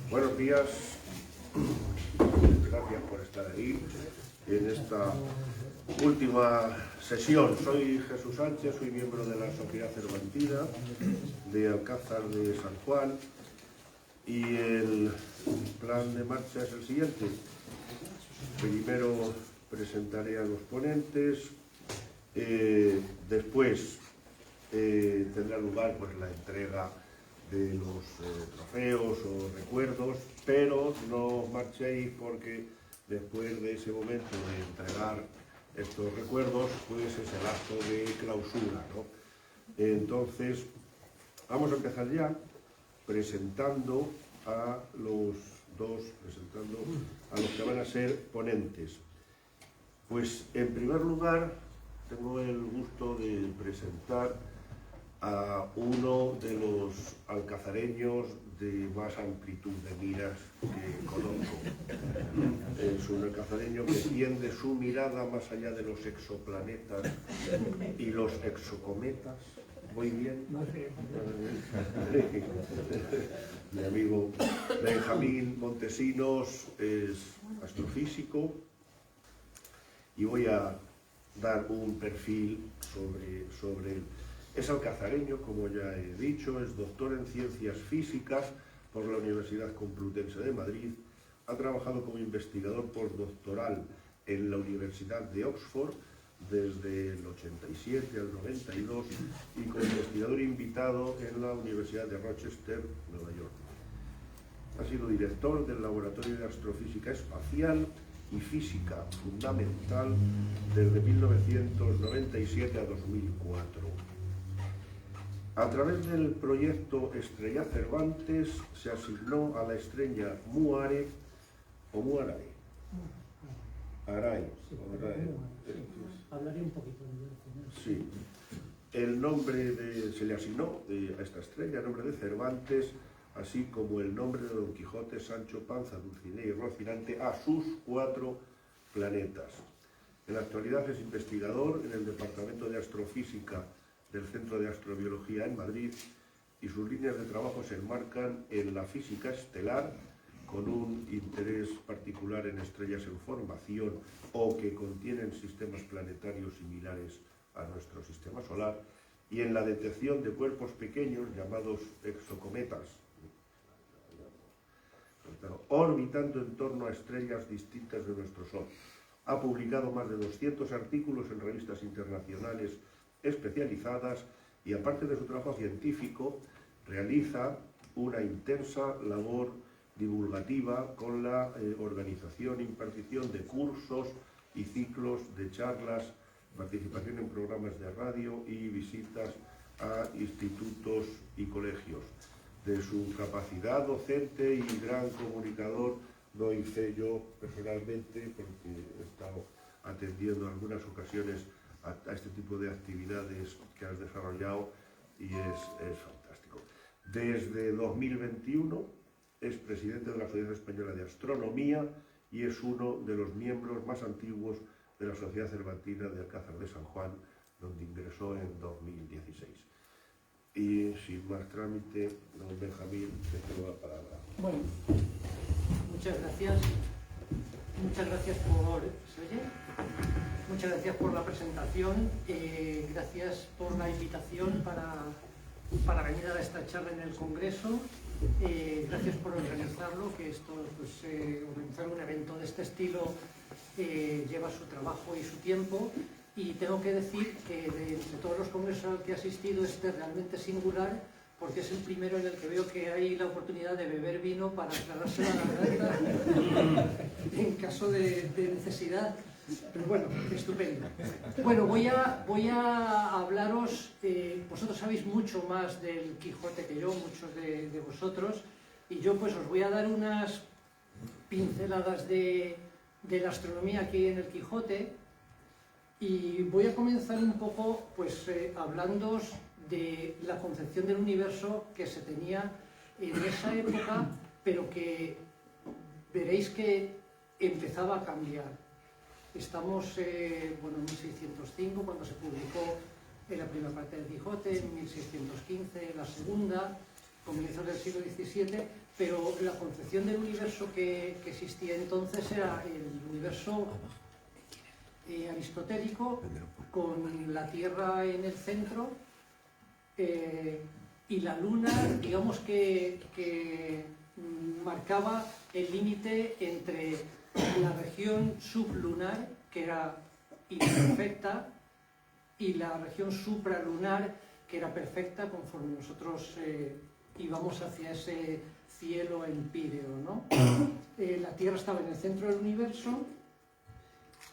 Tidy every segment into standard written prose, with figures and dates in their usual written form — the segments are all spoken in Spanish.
Buenos días, gracias por estar ahí en esta última sesión. Soy Jesús Sánchez, soy miembro de la Sociedad Cervantina de Alcázar de San Juan y el plan de marcha es el siguiente. Primero presentaré a los ponentes, después tendrá lugar pues, la entrega de los trofeos o recuerdos, pero no os marchéis porque después de ese momento de entregar estos recuerdos, pues es el acto de clausura, ¿no? Entonces, vamos a empezar ya presentando a los que van a ser ponentes. Pues en primer lugar, tengo el gusto de presentar a uno de los alcazareños de más amplitud de miras que conozco. Es un alcazareño que tiende su mirada más allá de los exoplanetas y los exocometas. ¿Voy bien? Mi amigo Benjamín Montesinos es astrofísico y voy a dar un perfil sobre él. Es alcazareño, como ya he dicho, es doctor en Ciencias Físicas por la Universidad Complutense de Madrid, ha trabajado como investigador postdoctoral en la Universidad de Oxford desde el 87 al 92 y como investigador invitado en la Universidad de Rochester, Nueva York. Ha sido director del Laboratorio de Astrofísica Espacial y Física Fundamental desde 1997 a 2004. A través del proyecto Estrella Cervantes se asignó a la estrella Muare o Muaray. Aray. Hablaré un poquito. Sí. Se le asignó a esta estrella el nombre de Cervantes, así como el nombre de Don Quijote, Sancho Panza, Dulcinea y Rocinante a sus 4 planetas. En la actualidad es investigador en el Departamento de Astrofísica del Centro de Astrobiología en Madrid y sus líneas de trabajo se enmarcan en la física estelar con un interés particular en estrellas en formación o que contienen sistemas planetarios similares a nuestro sistema solar y en la detección de cuerpos pequeños llamados exocometas orbitando en torno a estrellas distintas de nuestro Sol. Ha publicado más de 200 artículos en revistas internacionales especializadas y aparte de su trabajo científico realiza una intensa labor divulgativa con la organización e impartición de cursos y ciclos de charlas, participación en programas de radio y visitas a institutos y colegios. De su capacidad docente y gran comunicador doy fe yo personalmente porque he estado atendiendo en algunas ocasiones a este tipo de actividades que has desarrollado y es fantástico. Desde 2021 es presidente de la Sociedad Española de Astronomía y es uno de los miembros más antiguos de la Sociedad Cervantina de Alcázar de San Juan, donde ingresó en 2016. Y sin más trámite, don Benjamín, te cedo la palabra. Bueno, muchas gracias. Muchas gracias por... ¿Se oye? Muchas gracias por la presentación, gracias por la invitación para venir a esta charla en el Congreso, gracias por organizarlo, que esto, pues, organizar un evento de este estilo lleva su trabajo y su tiempo, y tengo que decir que de todos los congresos al que he asistido este es realmente singular, porque es el primero en el que veo que hay la oportunidad de beber vino para aclararse la garganta en caso de necesidad. Pero bueno, estupendo. Bueno, voy a hablaros, vosotros sabéis mucho más del Quijote que yo, muchos de vosotros, y yo pues os voy a dar unas pinceladas de la astronomía que hay en el Quijote, y voy a comenzar un poco pues, hablándoos de la concepción del universo que se tenía en esa época, pero que veréis que empezaba a cambiar. Estamos bueno, en 1605, cuando se publicó en la primera parte del Quijote, en 1615 la segunda, comienzos del siglo XVII, pero la concepción del universo que existía entonces era el universo aristotélico, con la Tierra en el centro y la Luna, digamos que marcaba el límite entre la región sublunar, que era imperfecta, y la región supralunar, que era perfecta, conforme nosotros íbamos hacia ese cielo empíreo, ¿no? La Tierra estaba en el centro del universo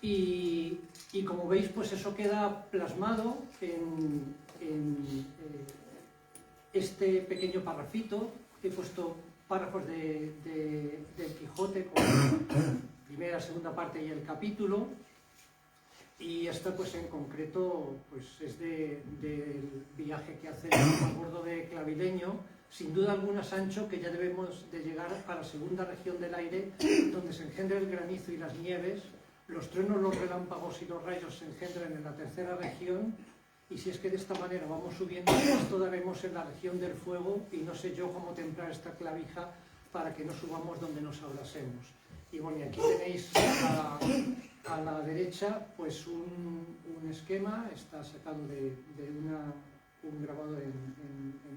y como veis, pues eso queda plasmado en este pequeño parrafito. He puesto párrafos del Quijote con primera, segunda parte y el capítulo, y esta pues en concreto pues es del viaje que hace a bordo de Clavileño. Sin duda alguna, Sancho, que ya debemos de llegar a la segunda región del aire, donde se engendra el granizo y las nieves, los truenos, los relámpagos y los rayos se engendran en la tercera región, y si es que de esta manera vamos subiendo, esto daremos en la región del fuego, y no sé yo cómo templar esta clavija para que no subamos donde nos abrasemos. Y bueno, y aquí tenéis a la derecha pues un esquema, está sacado de un grabado en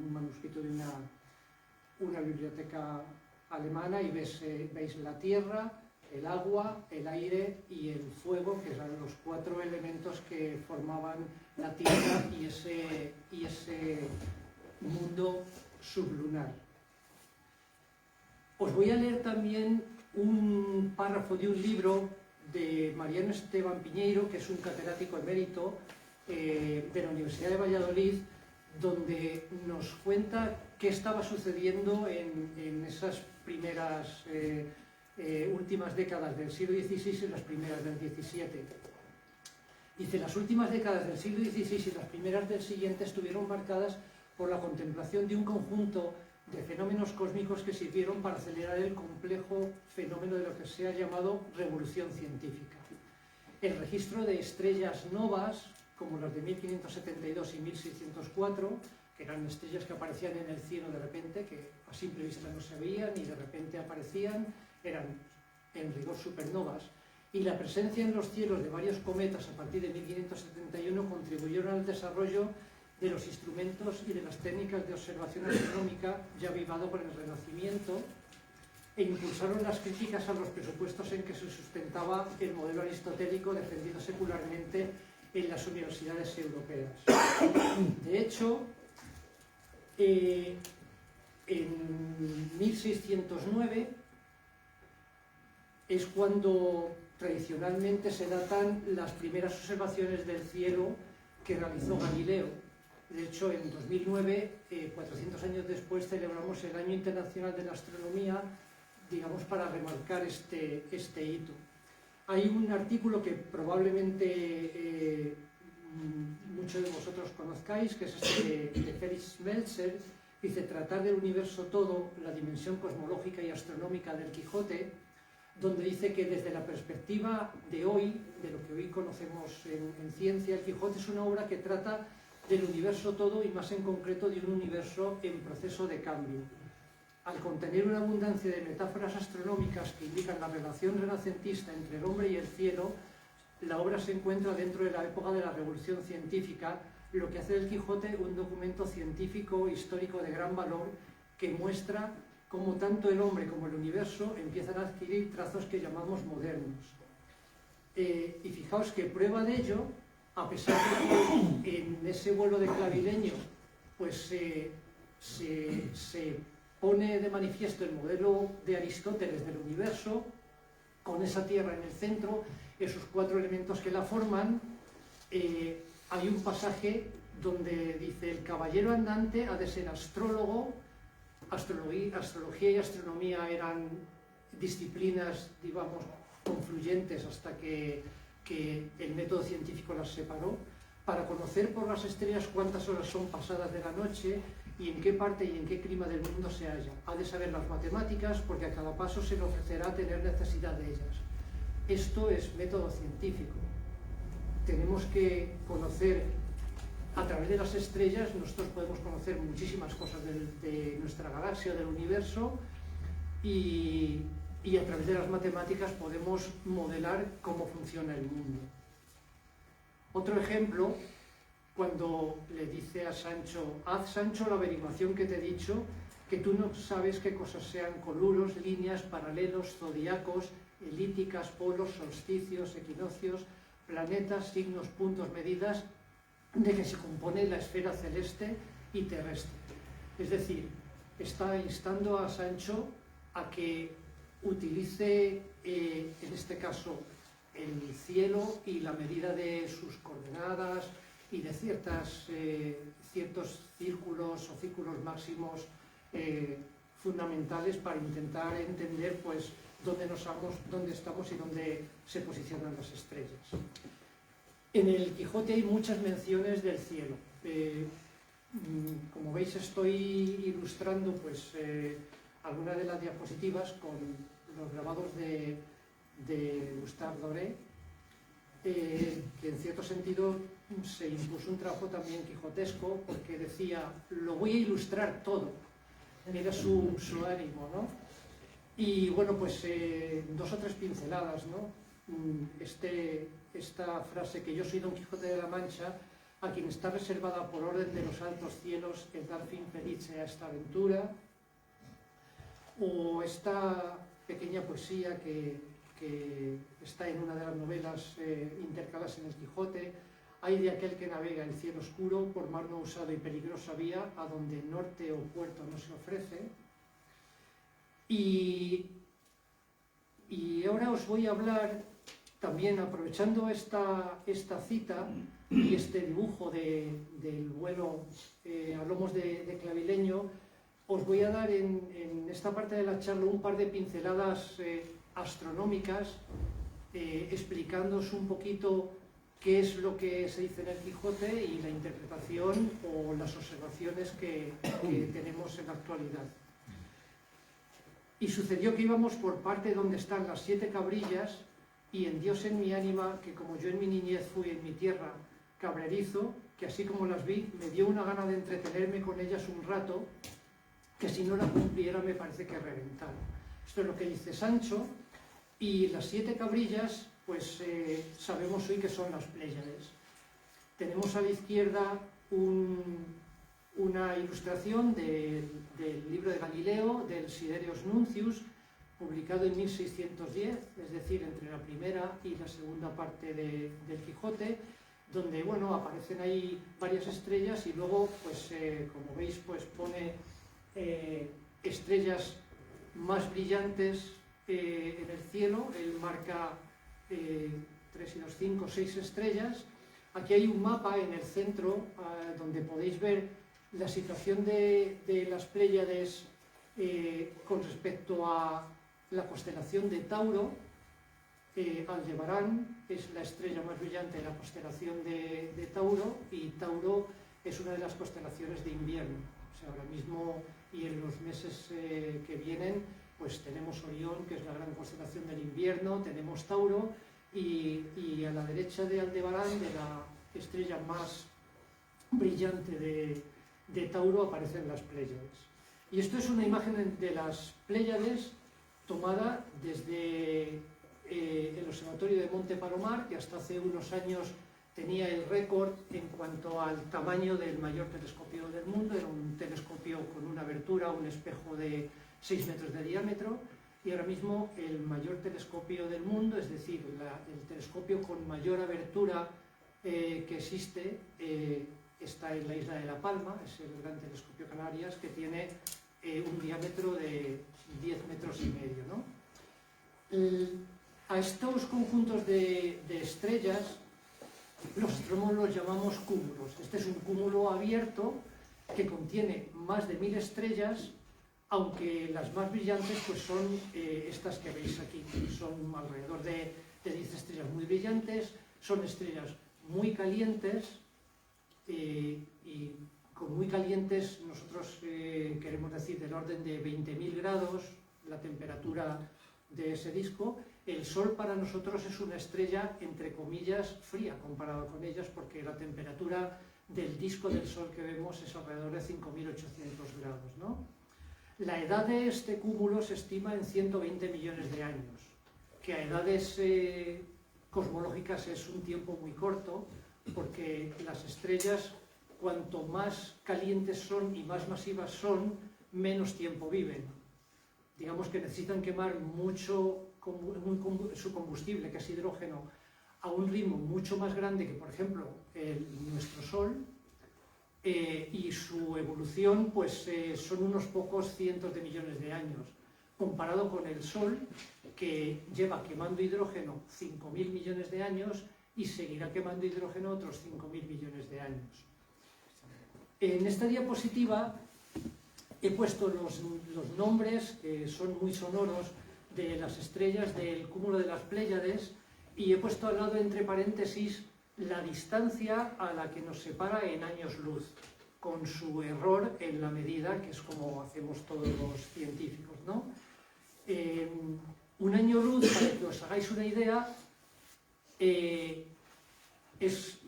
un manuscrito de una biblioteca alemana, y veis la tierra, el agua, el aire y el fuego, que eran los cuatro elementos que formaban la Tierra y ese mundo sublunar. Os voy a leer también un párrafo de un libro de Mariano Esteban Piñeiro, que es un catedrático emérito de la Universidad de Valladolid, donde nos cuenta qué estaba sucediendo en esas primeras últimas décadas del siglo XVI y las primeras del XVII. Dice: las últimas décadas del siglo XVI y las primeras del siguiente estuvieron marcadas por la contemplación de un conjunto de fenómenos cósmicos que sirvieron para acelerar el complejo fenómeno de lo que se ha llamado revolución científica. El registro de estrellas novas, como las de 1572 y 1604, que eran estrellas que aparecían en el cielo de repente, que a simple vista no se veían y de repente aparecían, eran en rigor supernovas, y la presencia en los cielos de varios cometas a partir de 1571 contribuyeron al desarrollo de los instrumentos y de las técnicas de observación astronómica ya avivado por el Renacimiento, e impulsaron las críticas a los presupuestos en que se sustentaba el modelo aristotélico defendido secularmente en las universidades europeas. De hecho, en 1609 es cuando tradicionalmente se datan las primeras observaciones del cielo que realizó Galileo. De hecho, en 2009, 400 años después, celebramos el Año Internacional de la Astronomía, digamos, para remarcar este hito. Hay un artículo que probablemente muchos de vosotros conozcáis, que es este de Felix Meltzer. Dice: tratar del universo todo, la dimensión cosmológica y astronómica del Quijote, donde dice que desde la perspectiva de hoy, de lo que hoy conocemos en ciencia, el Quijote es una obra que trata del universo todo, y más en concreto de un universo en proceso de cambio. Al contener una abundancia de metáforas astronómicas que indican la relación renacentista entre el hombre y el cielo, la obra se encuentra dentro de la época de la Revolución Científica, lo que hace del Quijote un documento científico histórico de gran valor, que muestra cómo tanto el hombre como el universo empiezan a adquirir trazos que llamamos modernos. Y fijaos que prueba de ello, a pesar de que en ese vuelo de Clavileño pues se pone de manifiesto el modelo de Aristóteles del universo, con esa Tierra en el centro, esos cuatro elementos que la forman. Hay un pasaje donde dice: el caballero andante ha de ser astrólogo. Astrología y astronomía eran disciplinas, digamos, confluyentes hasta que el método científico las separó, para conocer por las estrellas cuántas horas son pasadas de la noche y en qué parte y en qué clima del mundo se halla. Ha de saber las matemáticas porque a cada paso se le ofrecerá tener necesidad de ellas. Esto es método científico. Tenemos que conocer, a través de las estrellas, nosotros podemos conocer muchísimas cosas de nuestra galaxia, del universo, y a través de las matemáticas podemos modelar cómo funciona el mundo. Otro ejemplo, cuando le dice a Sancho, haz Sancho la averiguación que te he dicho, que tú no sabes qué cosas sean coluros, líneas, paralelos, zodiacos, elípticas, polos, solsticios, equinoccios, planetas, signos, puntos, medidas, de que se compone la esfera celeste y terrestre. Es decir, está instando a Sancho a que utilice, en este caso, el cielo y la medida de sus coordenadas y de ciertos círculos o círculos máximos fundamentales para intentar entender pues dónde estamos y dónde se posicionan las estrellas. En el Quijote hay muchas menciones del cielo. Como veis, estoy ilustrando pues algunas de las diapositivas con los grabados de Gustave Doré, que en cierto sentido se impuso un trabajo también quijotesco, porque decía, lo voy a ilustrar todo. Era su ánimo, ¿no? Y bueno, pues 2 o 3 pinceladas, ¿no? Esta frase, que yo soy Don Quijote de la Mancha, a quien está reservada por orden de los altos cielos el dar fin feliz a esta aventura, o esta pequeña poesía que está en una de las novelas intercaladas en el Quijote: hay de aquel que navega el cielo oscuro por mar no usado y peligrosa vía, a donde norte o puerto no se ofrece. Y ahora os voy a hablar, también aprovechando esta cita y este dibujo del vuelo a lomos de clavileño, os voy a dar en esta parte de la charla un par de pinceladas astronómicas, explicándoos un poquito qué es lo que se dice en el Quijote y la interpretación o las observaciones que tenemos en la actualidad. Y sucedió que íbamos por parte donde están las 7 cabrillas, y en Dios en mi ánima, que como yo en mi niñez fui en mi tierra cabrerizo, que así como las vi, me dio una gana de entretenerme con ellas un rato, que si no la cumpliera me parece que reventara. Esto es lo que dice Sancho, y las 7 cabrillas, pues sabemos hoy que son las Pléyades. Tenemos a la izquierda una ilustración del libro de Galileo, del Sidereus Nuncius, publicado en 1610, es decir, entre la primera y la segunda parte del Quijote, donde, bueno, aparecen ahí varias estrellas y luego, pues, como veis, pues pone estrellas más brillantes en el cielo. Él marca 3 y 2, 5, 6 estrellas. Aquí hay un mapa en el centro donde podéis ver la situación de las Pléyades con respecto a la constelación de Tauro. Aldebarán es la estrella más brillante de la constelación de Tauro, y Tauro es una de las constelaciones de invierno. O sea, ahora mismo y en los meses que vienen, pues tenemos Orión, que es la gran constelación del invierno, tenemos Tauro, y a la derecha de Aldebarán, de la estrella más brillante de Tauro, aparecen las Pléyades. Y esto es una imagen de las Pléyades tomada desde el observatorio de Monte Palomar, que hasta hace unos años tenía el récord en cuanto al tamaño del mayor telescopio del mundo. Era un telescopio con una abertura, un espejo de 6 metros de diámetro, y ahora mismo el mayor telescopio del mundo, es decir, el telescopio con mayor abertura que existe, está en la isla de La Palma. Es el Gran Telescopio Canarias, que tiene un diámetro de 10 metros y medio, ¿no? A estos conjuntos de estrellas los astrónomos los llamamos cúmulos. Este es un cúmulo abierto que contiene más de 1000 estrellas, aunque las más brillantes pues son estas que veis aquí. Son alrededor de 10 estrellas muy brillantes, son estrellas muy calientes, y con muy calientes nosotros queremos decir del orden de 20.000 grados la temperatura de ese disco. El Sol para nosotros es una estrella entre comillas fría comparado con ellas, porque la temperatura del disco del Sol que vemos es alrededor de 5.800 grados, ¿no? La edad de este cúmulo se estima en 120 millones de años, que a edades cosmológicas es un tiempo muy corto, porque las estrellas, cuanto más calientes son y más masivas son, menos tiempo viven. Digamos que necesitan quemar mucho su combustible, que es hidrógeno, a un ritmo mucho más grande que, por ejemplo, nuestro Sol, y su evolución pues, son unos pocos cientos de millones de años, comparado con el Sol, que lleva quemando hidrógeno 5.000 millones de años y seguirá quemando hidrógeno otros 5.000 millones de años. En esta diapositiva he puesto los nombres, que son muy sonoros, de las estrellas del cúmulo de las Pléyades, y he puesto al lado, entre paréntesis, la distancia a la que nos separa en años luz, con su error en la medida, que es como hacemos todos los científicos, ¿no? Un año luz, para que os hagáis una idea, es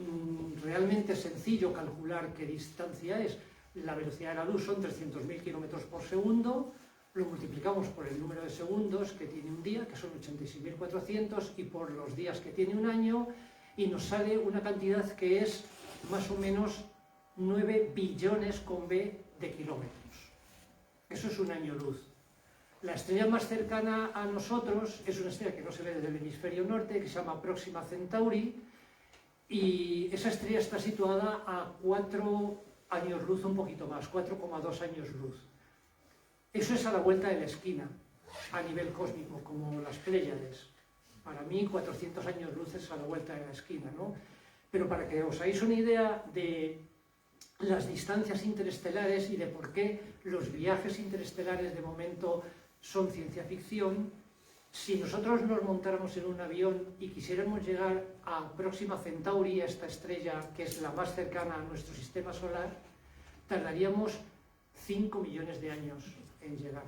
realmente sencillo calcular qué distancia es. La velocidad de la luz son 300.000 kilómetros por segundo, lo multiplicamos por el número de segundos que tiene un día, que son 86.400, y por los días que tiene un año, y nos sale una cantidad que es más o menos 9 billones con B de kilómetros. Eso es un año luz. La estrella más cercana a nosotros es una estrella que no se ve desde el hemisferio norte, que se llama Próxima Centauri, y esa estrella está situada a 4 años luz, un poquito más, 4,2 años luz. Eso es a la vuelta de la esquina, a nivel cósmico, como las Pléyades. Para mí, 400 años luz es a la vuelta de la esquina, ¿no? Pero para que os hagáis una idea de las distancias interestelares y de por qué los viajes interestelares de momento son ciencia ficción, si nosotros nos montáramos en un avión y quisiéramos llegar a Próxima Centauri, a esta estrella que es la más cercana a nuestro sistema solar, tardaríamos 5 millones de años en llegar.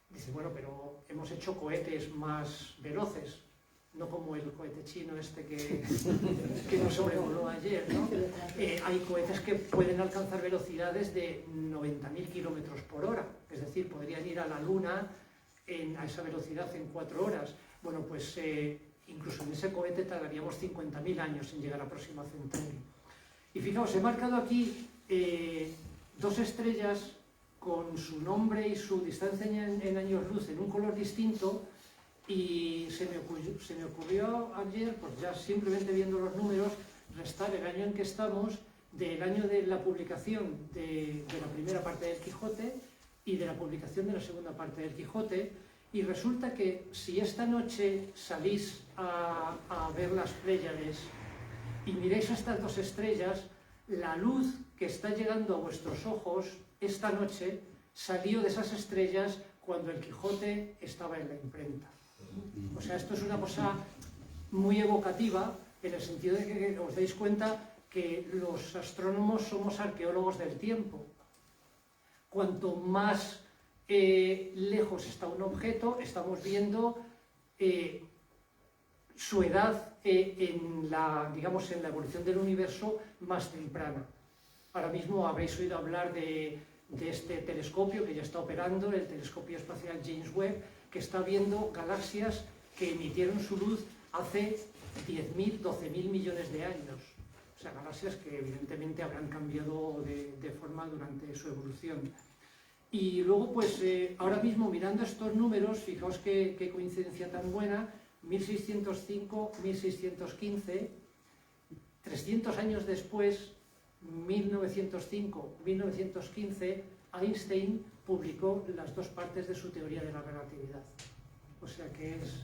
Dice, bueno, pero hemos hecho cohetes más veloces, no como el cohete chino este que nos sobrevoló ayer, ¿no? Hay cohetes que pueden alcanzar velocidades de 90.000 kilómetros por hora, es decir, podrían ir a la Luna a esa velocidad en 4 horas. Bueno, pues incluso en ese cohete tardaríamos 50.000 años en llegar a Próxima Centauri. Y fijaos, he marcado aquí 2 estrellas con su nombre y su distancia en años luz en un color distinto, y se me ocurrió ayer, pues ya simplemente viendo los números, restar el año en que estamos del año de la publicación de la primera parte del Quijote y de la publicación de la segunda parte del Quijote, y resulta que si esta noche salís a ver las Pléyades y miráis a estas 2 estrellas, la luz que está llegando a vuestros ojos esta noche salió de esas estrellas cuando el Quijote estaba en la imprenta. O sea, esto es una cosa muy evocativa, en el sentido de que os dais cuenta que los astrónomos somos arqueólogos del tiempo. Cuanto más lejos está un objeto, estamos viendo su edad digamos, en la evolución del universo más temprana. Ahora mismo habréis oído hablar de este telescopio que ya está operando, el telescopio espacial James Webb, que está viendo galaxias que emitieron su luz hace 10.000, 12.000 millones de años. O sea, galaxias que evidentemente habrán cambiado de forma durante su evolución. Y luego, pues, ahora mismo mirando estos números, fijaos qué coincidencia tan buena, 1605, 1615, 300 años después, 1905, 1915, Einstein publicó las 2 partes de su teoría de la relatividad. O sea que es...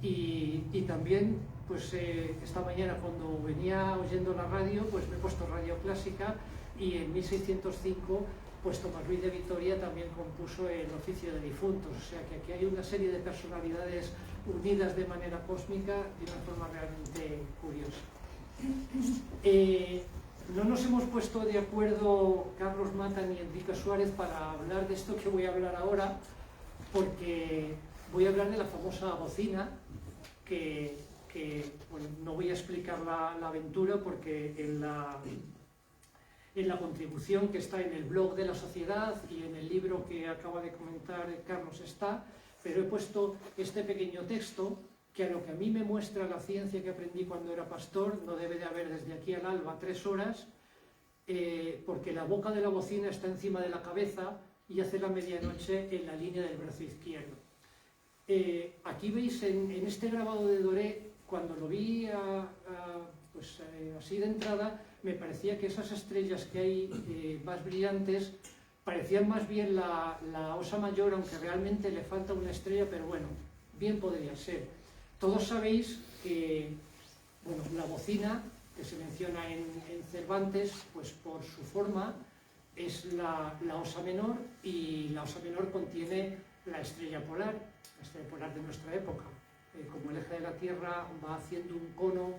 Y también, pues esta mañana cuando venía oyendo la radio, pues me he puesto radio clásica, y en 1605 pues Tomás Ruiz de Vitoria también compuso el Oficio de Difuntos, o sea que aquí hay una serie de personalidades unidas de manera cósmica de una forma realmente curiosa. No nos hemos puesto de acuerdo Carlos Mata ni Enrique Suárez para hablar de esto que voy a hablar ahora, porque voy a hablar de la famosa bocina, que bueno, no voy a explicar la aventura porque en la contribución que está en el blog de la sociedad y en el libro que acaba de comentar Carlos está, pero he puesto este pequeño texto que a lo que a mí me muestra la ciencia que aprendí cuando era pastor, no debe de haber desde aquí al alba 3 horas, porque la boca de la bocina está encima de la cabeza y hace la medianoche en la línea del brazo izquierdo. Aquí veis en este grabado de Doré, cuando lo vi así de entrada, me parecía que esas estrellas que hay más brillantes parecían más bien la Osa Mayor, aunque realmente le falta una estrella, pero bueno, bien podría ser. Todos sabéis que bueno, la bocina, que se menciona en Cervantes, pues por su forma es la Osa Menor, y la Osa Menor contiene la estrella polar de nuestra época. Como el eje de la Tierra va haciendo un cono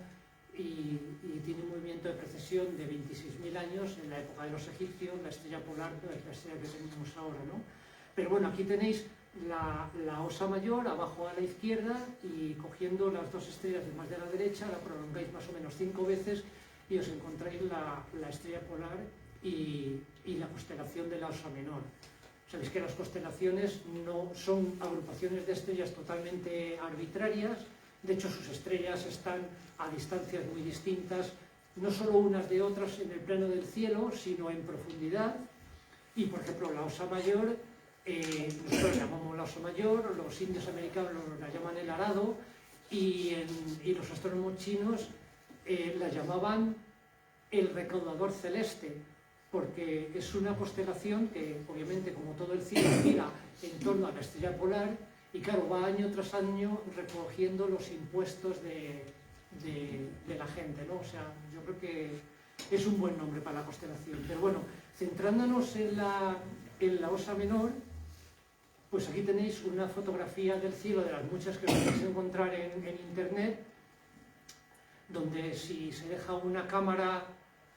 y tiene un movimiento de precesión de 26.000 años, en la época de los egipcios la estrella polar no es la estrella que tenemos ahora, ¿no? Pero bueno, aquí tenéis la Osa Mayor abajo a la izquierda, y cogiendo las dos estrellas de más de la derecha la prolongáis más o menos 5 veces y os encontráis la estrella polar y la constelación de la Osa Menor. Sabéis que las constelaciones no son agrupaciones de estrellas totalmente arbitrarias, de hecho sus estrellas están a distancias muy distintas, no solo unas de otras en el plano del cielo, sino en profundidad. Y por ejemplo la Osa Mayor, nosotros la llamamos la Osa Mayor, los indios americanos la llaman el arado, y los astrónomos chinos la llamaban el recaudador celeste, porque es una constelación que obviamente, como todo el cielo, gira en torno a la estrella polar, y claro, va año tras año recogiendo los impuestos de la gente, ¿no? O sea, yo creo que es un buen nombre para la constelación. Pero bueno, centrándonos en la Osa Menor, pues aquí tenéis una fotografía del cielo, de las muchas que podéis encontrar en internet, donde si se deja una cámara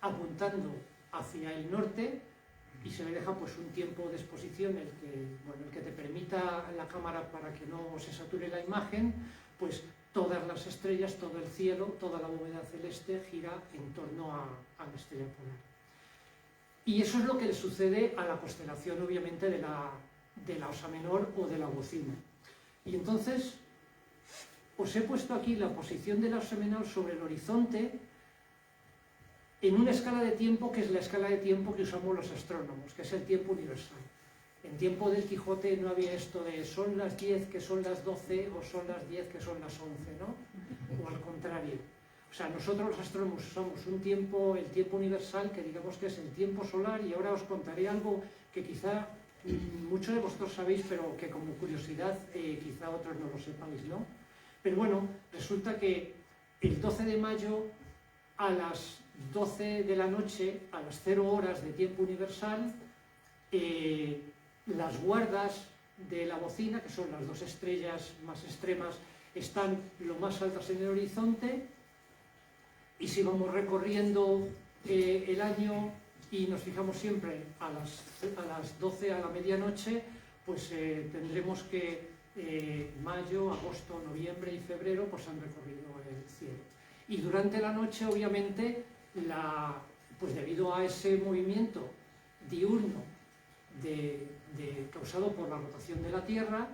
apuntando hacia el norte y se le deja pues un tiempo de exposición el que te permita la cámara para que no se sature la imagen, pues todas las estrellas, todo el cielo, toda la bóveda celeste gira en torno a la estrella polar. Y eso es lo que le sucede a la constelación, obviamente, de la Osa Menor o de la bocina. Y entonces os he puesto aquí la posición de la Osa Menor sobre el horizonte en una escala de tiempo que es la escala de tiempo que usamos los astrónomos, que es el tiempo universal. En tiempo del Quijote no había esto de son las 10 que son las 12 o son las 10 que son las 11, ¿no? O al contrario. O sea, nosotros los astrónomos usamos el tiempo universal, que digamos que es el tiempo solar, y ahora os contaré algo que quizá muchos de vosotros sabéis, pero que como curiosidad quizá otros no lo sepáis, ¿no? Pero bueno, resulta que el 12 de mayo a las 12 de la noche, a las 0 horas de tiempo universal, las guardas de la bocina, que son las dos estrellas más extremas, están lo más altas en el horizonte, y si vamos recorriendo el año y nos fijamos siempre a las 12 a la medianoche, pues tendremos que mayo, agosto, noviembre y febrero pues han recorrido el cielo. Y durante la noche, obviamente, pues debido a ese movimiento diurno causado por la rotación de la Tierra,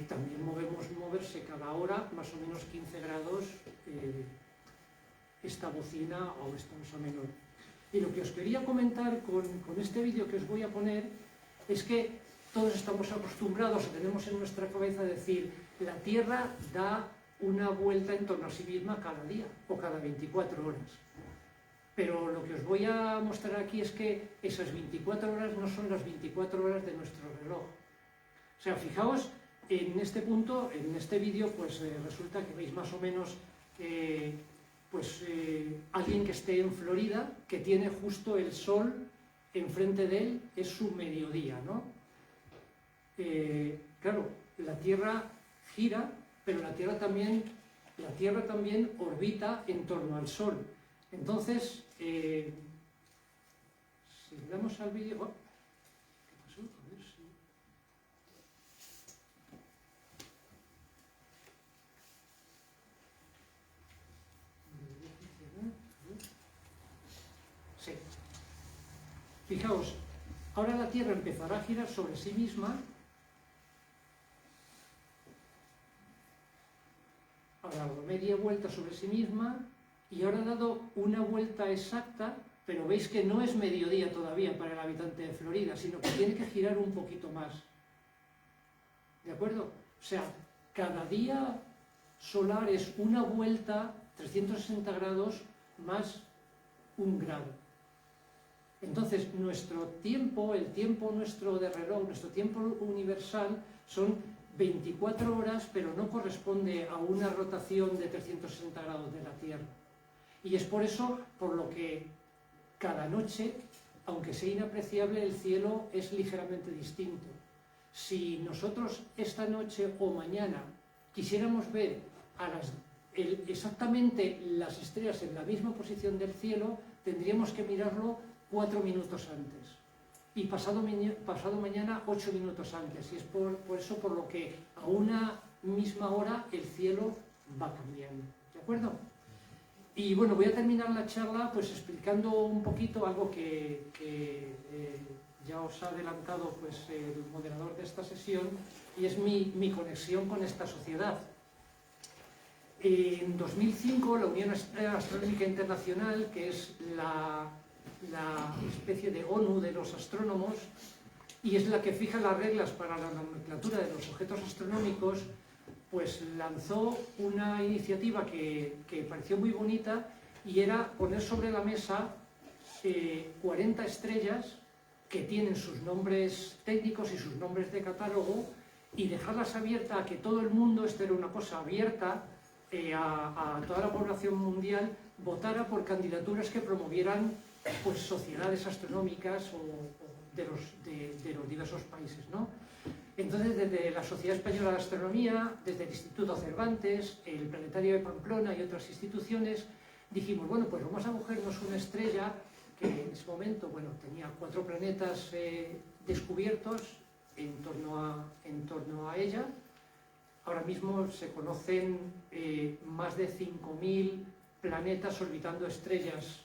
también movemos moverse cada hora más o menos 15 grados esta bocina o esta Osa Menor. Y lo que os quería comentar con este vídeo que os voy a poner es que todos estamos acostumbrados, o tenemos en nuestra cabeza decir, la Tierra da una vuelta en torno a sí misma cada día o cada 24 horas. Pero lo que os voy a mostrar aquí es que esas 24 horas no son las 24 horas de nuestro reloj. O sea, fijaos en este punto, en este vídeo, pues resulta que veis más o menos alguien que esté en Florida, que tiene justo el sol enfrente de él es su mediodía, ¿no? Claro, la Tierra gira, pero la Tierra también orbita en torno al Sol. Entonces, si damos al vídeo... Oh, ¿qué pasó? A ver si... Sí. Fijaos, ahora la Tierra empezará a girar sobre sí misma. Ahora ha dado media vuelta sobre sí misma y ahora ha dado una vuelta exacta, pero veis que no es mediodía todavía para el habitante de Florida, sino que tiene que girar un poquito más. ¿De acuerdo? O sea, cada día solar es una vuelta 360 grados más un grado. Entonces, nuestro tiempo, el tiempo nuestro de reloj, nuestro tiempo universal, son 24 horas, pero no corresponde a una rotación de 360 grados de la Tierra. Y es por eso por lo que cada noche, aunque sea inapreciable, el cielo es ligeramente distinto. Si nosotros esta noche o mañana quisiéramos ver exactamente las estrellas en la misma posición del cielo, tendríamos que mirarlo 4 minutos antes. Y pasado mañana 8 minutos antes. Y es por eso por lo que a una misma hora el cielo va cambiando. ¿De acuerdo? Y bueno, voy a terminar la charla pues explicando un poquito algo que ya os ha adelantado pues, el moderador de esta sesión, y es mi conexión con esta sociedad. En 2005 la Unión Astronómica Internacional, que es la especie de ONU de los astrónomos, y es la que fija las reglas para la nomenclatura de los objetos astronómicos, pues lanzó una iniciativa que pareció muy bonita, y era poner sobre la mesa 40 estrellas que tienen sus nombres técnicos y sus nombres de catálogo, y dejarlas abiertas a que todo el mundo, esto era una cosa abierta, a toda la población mundial, votara por candidaturas que promovieran pues, sociedades astronómicas de los diversos países, ¿no? Entonces, desde la Sociedad Española de Astronomía, desde el Instituto Cervantes, el Planetario de Pamplona y otras instituciones, dijimos, bueno, pues vamos a cogernos una estrella que en ese momento, bueno, tenía 4 planetas descubiertos en torno a ella. Ahora mismo se conocen más de 5.000 planetas orbitando estrellas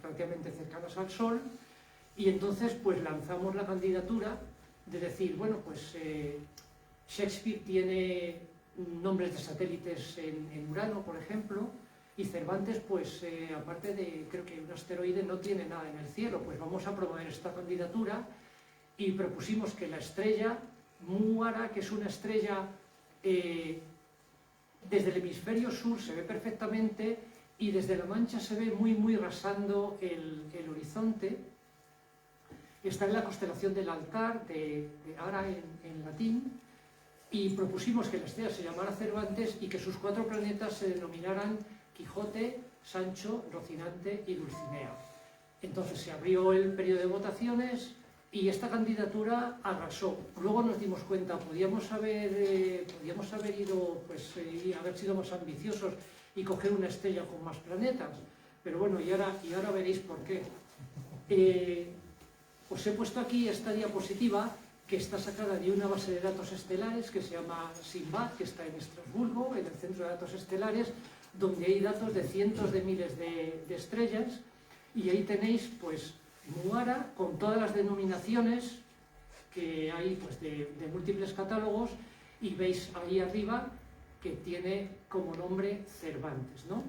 relativamente cercanas al Sol, y entonces pues lanzamos la candidatura de decir, bueno, pues Shakespeare tiene nombres de satélites en Urano, por ejemplo, y Cervantes, pues aparte de, creo que un asteroide, no tiene nada en el cielo. Pues vamos a promover esta candidatura, y propusimos que la estrella Muara, que es una estrella desde el hemisferio sur se ve perfectamente, y desde la Mancha se ve muy rasando el horizonte. Está en la constelación del Altar, de Ara en latín, y propusimos que la estrella se llamara Cervantes y que sus 4 planetas se denominaran Quijote, Sancho, Rocinante y Dulcinea. Entonces se abrió el periodo de votaciones y esta candidatura arrasó. Luego nos dimos cuenta, podíamos haber ido, pues, y haber sido más ambiciosos y coger una estrella con más planetas, pero bueno, y ahora veréis por qué. Os he puesto aquí esta diapositiva que está sacada de una base de datos estelares que se llama SIMBAD, que está en Estrasburgo, en el Centro de Datos Estelares, donde hay datos de cientos de miles de estrellas, y ahí tenéis pues Muara con todas las denominaciones que hay pues, de múltiples catálogos, y veis ahí arriba que tiene como nombre Cervantes, ¿no?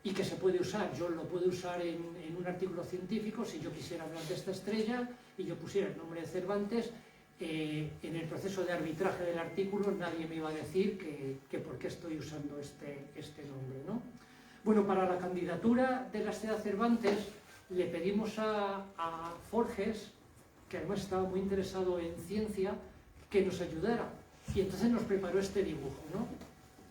Y que se puede usar, yo lo puedo usar en un artículo científico. Si yo quisiera hablar de esta estrella y yo pusiera el nombre de Cervantes, en el proceso de arbitraje del artículo nadie me iba a decir que por qué estoy usando este nombre, ¿no? Bueno, para la candidatura de la estrella Cervantes le pedimos a Forges, que además estaba muy interesado en ciencia, que nos ayudara, y entonces nos preparó este dibujo, ¿no?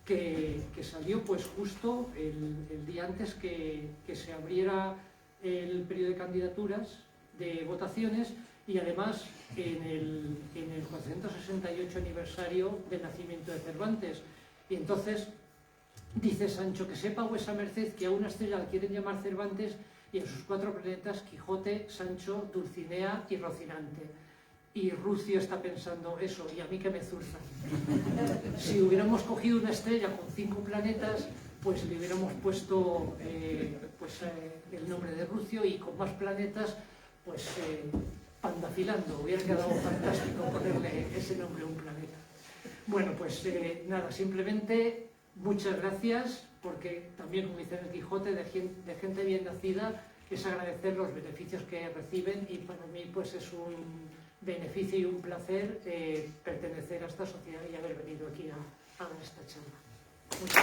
Que salió pues justo el día antes que se abriera el periodo de candidaturas, de votaciones, y además en el 468 aniversario del nacimiento de Cervantes. Y entonces dice Sancho: que sepa vuesa merced que a una estrella la quieren llamar Cervantes, y a sus 4 planetas Quijote, Sancho, Dulcinea y Rocinante. Y Rucio está pensando eso, y a mí que me zurza. Si hubiéramos cogido una estrella con 5 planetas, pues le hubiéramos puesto el nombre de Rucio, y con más planetas, pues Pandafilando. Hubiera quedado fantástico ponerle ese nombre a un planeta. Bueno, pues nada, simplemente muchas gracias, porque también, como dice el Quijote, de gente bien nacida es agradecer los beneficios que reciben, y para mí pues es un beneficio y un placer pertenecer a esta sociedad y haber venido aquí a dar esta charla. Muchas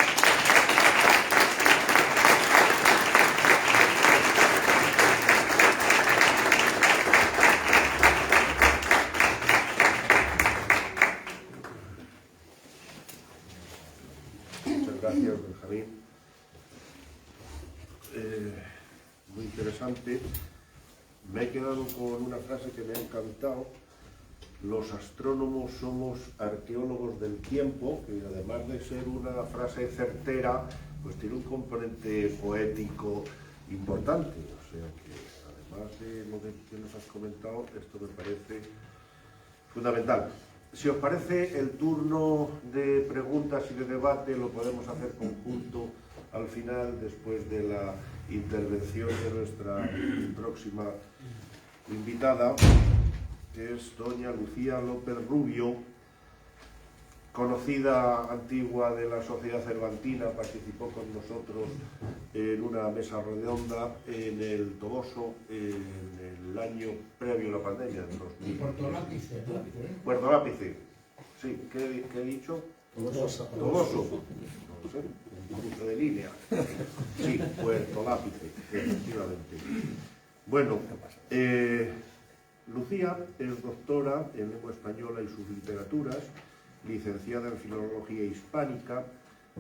gracias, Benjamín. Muy interesante. Me he quedado con una frase que me ha encantado: los astrónomos somos arqueólogos del tiempo, que además de ser una frase certera, pues tiene un componente poético importante. O sea que, además de lo que nos has comentado, esto me parece fundamental. Si os parece, el turno de preguntas y de debate lo podemos hacer conjunto al final, después de la intervención de nuestra próxima invitada, que es doña Lucía López Rubio, conocida antigua de la Sociedad Cervantina. Participó con nosotros en una mesa redonda en el Toboso en el año previo a la pandemia, en 2000. Puerto Lápice. Puerto Lápice. Sí, ¿qué he dicho? Toboso. No sé, un cruce de línea. Sí, Puerto Lápice, efectivamente. Bueno, Lucía es doctora en lengua española y sus literaturas, licenciada en Filología Hispánica,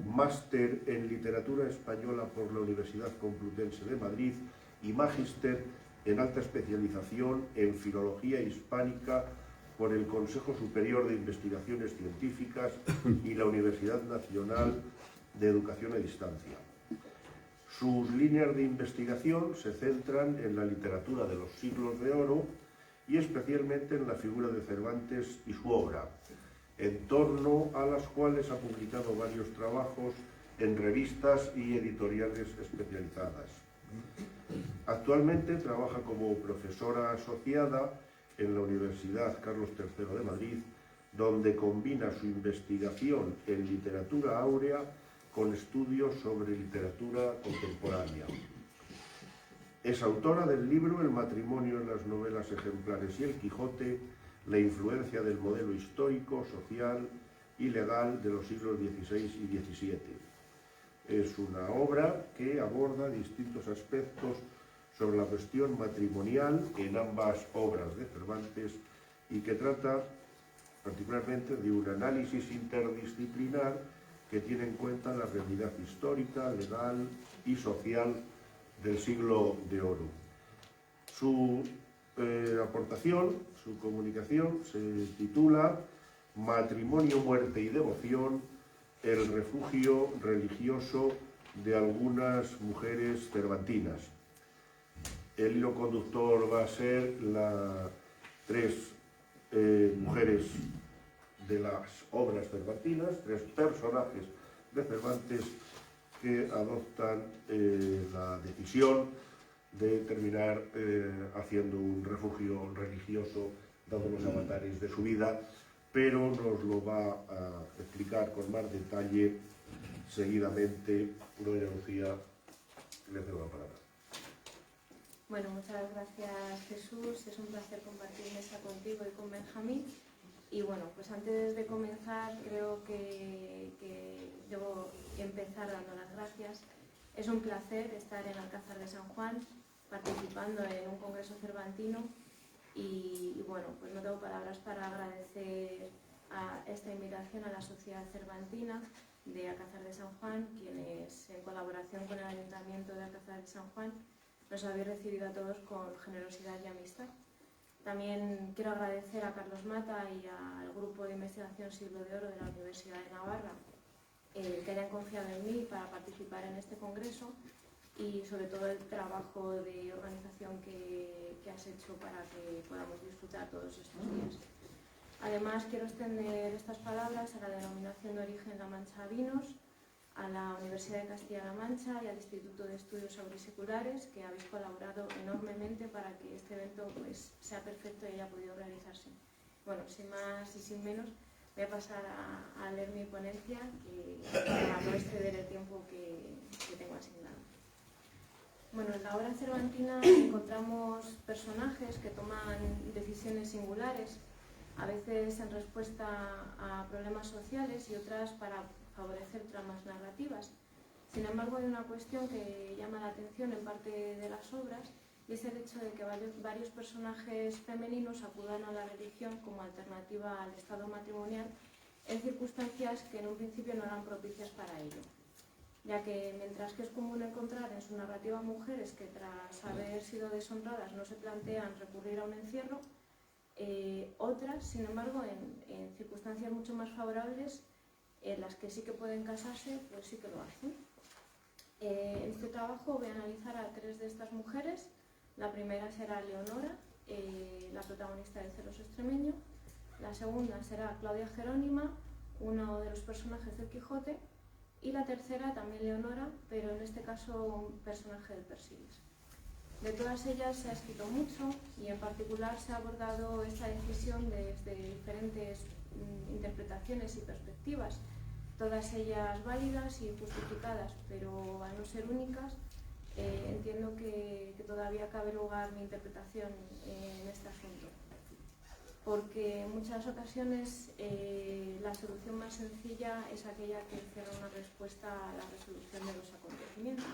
máster en Literatura Española por la Universidad Complutense de Madrid y magíster en alta especialización en Filología Hispánica por el Consejo Superior de Investigaciones Científicas y la Universidad Nacional de Educación a Distancia. Sus líneas de investigación se centran en la literatura de los siglos de oro y especialmente en la figura de Cervantes y su obra, en torno a las cuales ha publicado varios trabajos en revistas y editoriales especializadas. Actualmente trabaja como profesora asociada en la Universidad Carlos III de Madrid, donde combina su investigación en literatura áurea con estudios sobre literatura contemporánea. Es autora del libro El matrimonio en las novelas ejemplares y el Quijote, la influencia del modelo histórico, social y legal de los siglos XVI y XVII. Es una obra que aborda distintos aspectos sobre la cuestión matrimonial en ambas obras de Cervantes y que trata particularmente de un análisis interdisciplinar que tiene en cuenta la realidad histórica, legal y social del siglo de oro. Su aportación, su comunicación, se titula Matrimonio, muerte y devoción, el refugio religioso de algunas mujeres cervantinas. El hilo conductor va a ser las 3 mujeres de las obras cervantinas, 3 personajes de Cervantes que adoptan la decisión de terminar haciendo un refugio religioso, dando los avatares de su vida, pero nos lo va a explicar con más detalle seguidamente doña Lucía. Le cedo la palabra. Bueno, muchas gracias, Jesús. Es un placer compartir mesa contigo y con Benjamín. Y bueno, pues antes de comenzar, creo que debo empezar dando las gracias. Es un placer estar en Alcázar de San Juan, participando en un congreso cervantino. Y bueno, pues no tengo palabras para agradecer a esta invitación a la Sociedad Cervantina de Alcázar de San Juan, quienes, en colaboración con el Ayuntamiento de Alcázar de San Juan, nos habéis recibido a todos con generosidad y amistad. También quiero agradecer a Carlos Mata y al Grupo de Investigación Siglo de Oro de la Universidad de Navarra que hayan confiado en mí para participar en este congreso y sobre todo el trabajo de organización que has hecho para que podamos disfrutar todos estos días. Además, quiero extender estas palabras a la Denominación de Origen La Mancha Vinos, a la Universidad de Castilla-La Mancha y al Instituto de Estudios Agriseculares, que habéis colaborado enormemente para que este evento pues, sea perfecto y haya podido realizarse. Bueno, sin más y sin menos, voy a pasar a leer mi ponencia para no exceder el tiempo que tengo asignado. Bueno, en la obra cervantina encontramos personajes que toman decisiones singulares, a veces en respuesta a problemas sociales y otras para favorecer tramas narrativas. Sin embargo, hay una cuestión que llama la atención en parte de las obras y es el hecho de que varios personajes femeninos acudan a la religión como alternativa al estado matrimonial en circunstancias que en un principio no eran propicias para ello, ya que mientras que es común encontrar en su narrativa mujeres que tras haber sido deshonradas no se plantean recurrir a un encierro, otras, sin embargo, en circunstancias mucho más favorables, en las que sí que pueden casarse, pues sí que lo hacen. En este trabajo voy a analizar a 3 de estas mujeres. La primera será Leonora, la protagonista de Celos Extremeño. La segunda será Claudia Jerónima, uno de los personajes del Quijote. Y la tercera, también Leonora, pero en este caso un personaje del Persiles. De todas ellas se ha escrito mucho y en particular se ha abordado esta decisión desde diferentes interpretaciones y perspectivas, todas ellas válidas y justificadas, pero al no ser únicas, entiendo que todavía cabe lugar mi interpretación en este asunto. Porque en muchas ocasiones la solución más sencilla es aquella que encierra una respuesta a la resolución de los acontecimientos.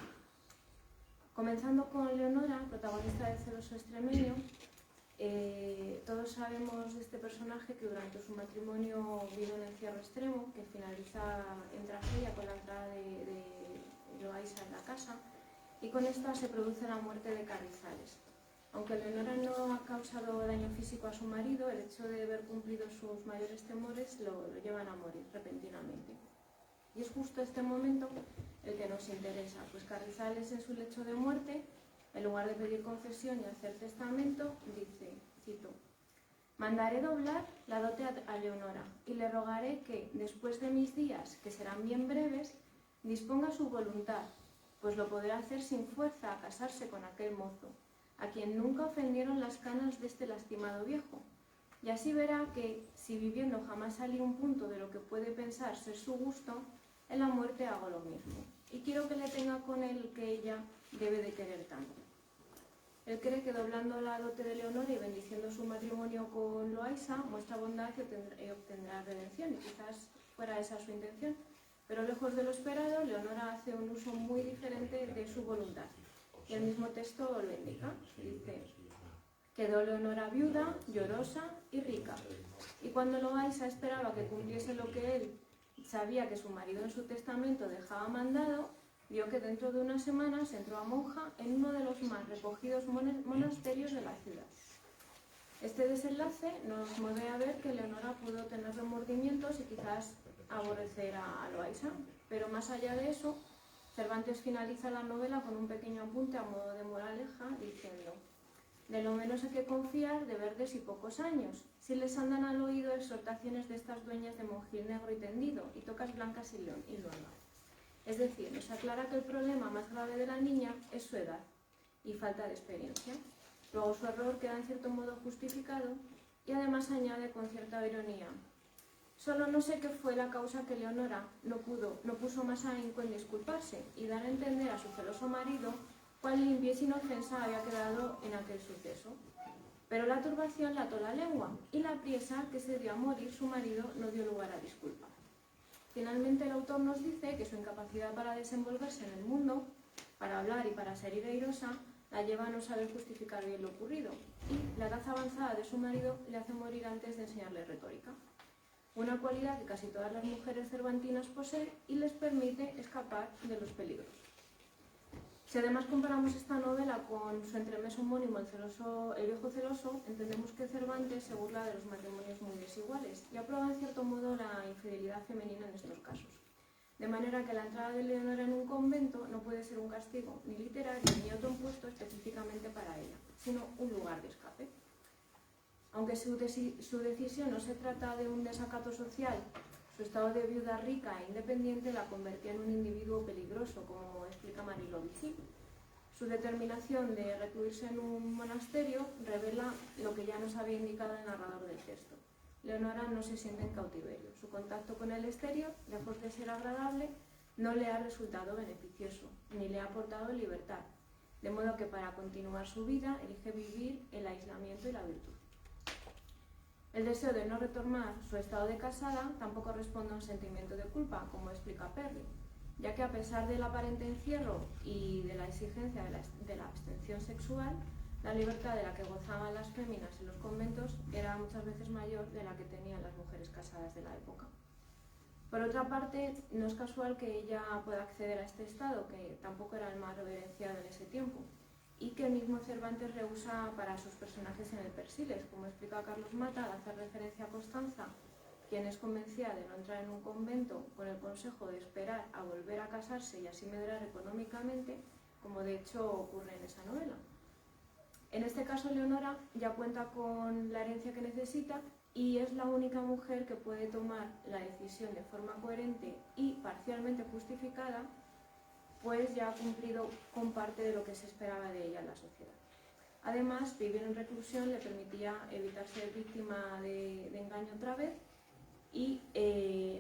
Comenzando con Leonora, protagonista de Celoso Extremeño, todos sabemos de este personaje que durante su matrimonio vive un encierro extremo que finaliza en tragedia con la entrada de Loaysa en la casa y con esta se produce la muerte de Carrizales. Aunque Leonora no ha causado daño físico a su marido, el hecho de haber cumplido sus mayores temores lo llevan a morir repentinamente. Y es justo este momento el que nos interesa, pues Carrizales en su lecho de muerte, en lugar de pedir confesión y hacer testamento, dice, cito: «Mandaré doblar la dote a Leonora y le rogaré que, después de mis días, que serán bien breves, disponga su voluntad, pues lo podrá hacer sin fuerza a casarse con aquel mozo, a quien nunca ofendieron las canas de este lastimado viejo. Y así verá que, si viviendo jamás salí un punto de lo que puede pensar ser su gusto, en la muerte hago lo mismo. Y quiero que le tenga con él que ella debe de querer tanto». Él cree que doblando la dote de Leonora y bendiciendo su matrimonio con Loaysa muestra bondad y obtendrá redención, y quizás fuera esa su intención. Pero lejos de lo esperado, Leonora hace un uso muy diferente de su voluntad. Y el mismo texto lo indica. Dice: «Quedó Leonora viuda, llorosa y rica. Y cuando Loaysa esperaba que cumpliese lo que él sabía que su marido en su testamento dejaba mandado, vio que dentro de unas semanas entró a monja en uno de los más recogidos monasterios de la ciudad». Este desenlace nos mueve a ver que Leonora pudo tener remordimientos y quizás aborrecer a Loaysa, pero más allá de eso, Cervantes finaliza la novela con un pequeño apunte a modo de moraleja diciendo: «De lo menos hay que confiar de verdes y pocos años, si les andan al oído exhortaciones de estas dueñas de monjil negro y tendido y tocas blancas y luengas». Es decir, nos aclara que el problema más grave de la niña es su edad y falta de experiencia. Luego su error queda en cierto modo justificado y además añade con cierta ironía: «Solo no sé qué fue la causa que Leonora no puso más ahínco en disculparse y dar a entender a su celoso marido cuán limpia y sin ofensa había quedado en aquel suceso. Pero la turbación le ató la lengua y la priesa que se dio a morir su marido no dio lugar a disculpa». Finalmente el autor nos dice que su incapacidad para desenvolverse en el mundo, para hablar y para ser airosa, la lleva a no saber justificar bien lo ocurrido, y la edad avanzada de su marido le hace morir antes de enseñarle retórica, una cualidad que casi todas las mujeres cervantinas poseen y les permite escapar de los peligros. Si además comparamos esta novela con su entremés homónimo, El viejo celoso, entendemos que Cervantes se burla de los matrimonios muy desiguales y aprueba en cierto modo la infidelidad femenina en estos casos. De manera que la entrada de Leonora en un convento no puede ser un castigo ni literario ni autoimpuesto específicamente para ella, sino un lugar de escape. Aunque su decisión no se trata de un desacato social, su estado de viuda rica e independiente la convertía en un individuo peligroso, como explica Marilo Vigil. Su determinación de recluirse en un monasterio revela lo que ya nos había indicado el narrador del texto. Leonora no se siente en cautiverio. Su contacto con el exterior, lejos de ser agradable, no le ha resultado beneficioso, ni le ha aportado libertad, de modo que para continuar su vida elige vivir el aislamiento y la virtud. El deseo de no retomar su estado de casada tampoco responde a un sentimiento de culpa, como explica Perry, ya que a pesar del aparente encierro y de la exigencia de la abstención sexual, la libertad de la que gozaban las féminas en los conventos era muchas veces mayor de la que tenían las mujeres casadas de la época. Por otra parte, no es casual que ella pueda acceder a este estado, que tampoco era el más reverenciado en ese tiempo, y que el mismo Cervantes rehúsa para sus personajes en el Persiles, como explica Carlos Mata al hacer referencia a Constanza, quien es convencida de no entrar en un convento con el consejo de esperar a volver a casarse y así medrar económicamente, como de hecho ocurre en esa novela. En este caso, Leonora ya cuenta con la herencia que necesita y es la única mujer que puede tomar la decisión de forma coherente y parcialmente justificada, pues ya ha cumplido con parte de lo que se esperaba de ella en la sociedad. Además, vivir en reclusión le permitía evitar ser víctima de engaño otra vez y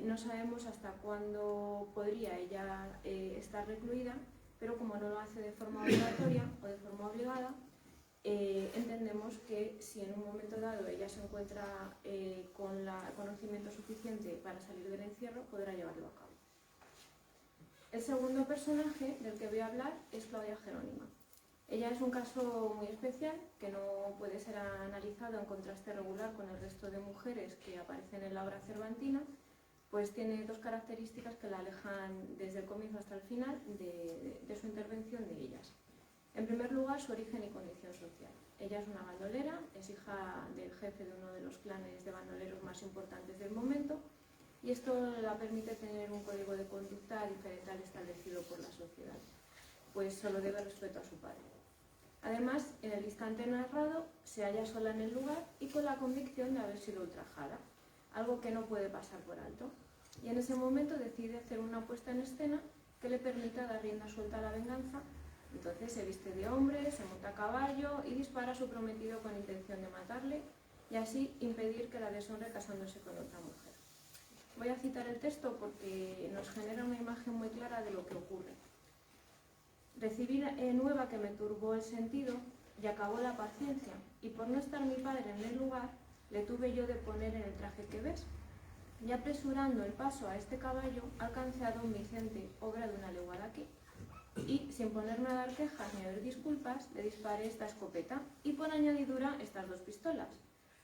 no sabemos hasta cuándo podría ella estar recluida, pero como no lo hace de forma obligatoria o de forma obligada, entendemos que si en un momento dado ella se encuentra con el conocimiento suficiente para salir del encierro, podrá llevarlo a cabo. El segundo personaje del que voy a hablar es Claudia Jerónima. Ella es un caso muy especial que no puede ser analizado en contraste regular con el resto de mujeres que aparecen en la obra cervantina, pues tiene dos características que la alejan desde el comienzo hasta el final de su intervención de ellas. En primer lugar, su origen y condición social. Ella es una bandolera, es hija del jefe de uno de los clanes de bandoleros más importantes del momento, y esto la permite tener un código de conducta diferente al establecido por la sociedad, pues solo debe respeto a su padre. Además, en el instante narrado, se halla sola en el lugar y con la convicción de haber sido ultrajada, algo que no puede pasar por alto, y en ese momento decide hacer una puesta en escena que le permita dar rienda suelta a la venganza. Entonces se viste de hombre, se monta a caballo y dispara a su prometido con intención de matarle y así impedir que la deshonre casándose con otra mujer. Voy a citar el texto porque nos genera una imagen muy clara de lo que ocurre. Recibí nueva que me turbó el sentido y acabó la paciencia, y por no estar mi padre en el lugar, le tuve yo de poner en el traje que ves. Y apresurando el paso a este caballo, alcancé a don Vicente, obra de una legua de aquí. Y, sin ponerme a dar quejas ni a ver disculpas, le disparé esta escopeta y por añadidura estas dos pistolas.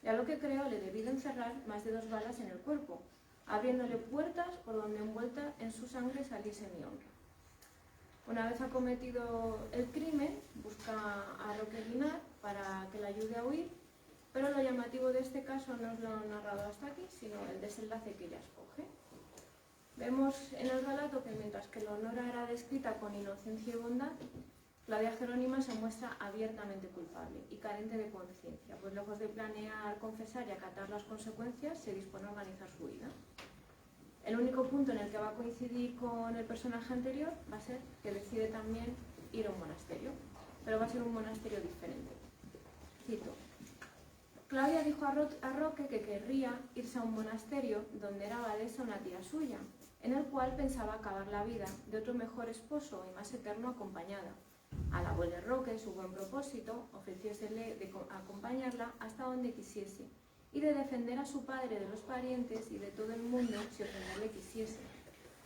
Y a lo que creo le debí de encerrar más de 2 balas en el cuerpo, abriéndole puertas por donde envuelta en su sangre saliese mi honra. Una vez ha cometido el crimen, busca a Roque Guinart para que le ayude a huir, pero lo llamativo de este caso no es lo narrado hasta aquí, sino el desenlace que ella escoge. Vemos en el relato que mientras que Leonora era descrita con inocencia y bondad, Claudia Jerónima se muestra abiertamente culpable y carente de conciencia, pues lejos de planear, confesar y acatar las consecuencias, se dispone a organizar su vida. El único punto en el que va a coincidir con el personaje anterior va a ser que decide también ir a un monasterio, pero va a ser un monasterio diferente. Cito: Claudia dijo a Roque que querría irse a un monasterio donde era abadesa una tía suya, en el cual pensaba acabar la vida de otro mejor esposo y más eterno acompañada. Al abuelo de Roque, su buen propósito, ofreciósele de acompañarla hasta donde quisiese y de defender a su padre de los parientes y de todo el mundo si ofenderle quisiese.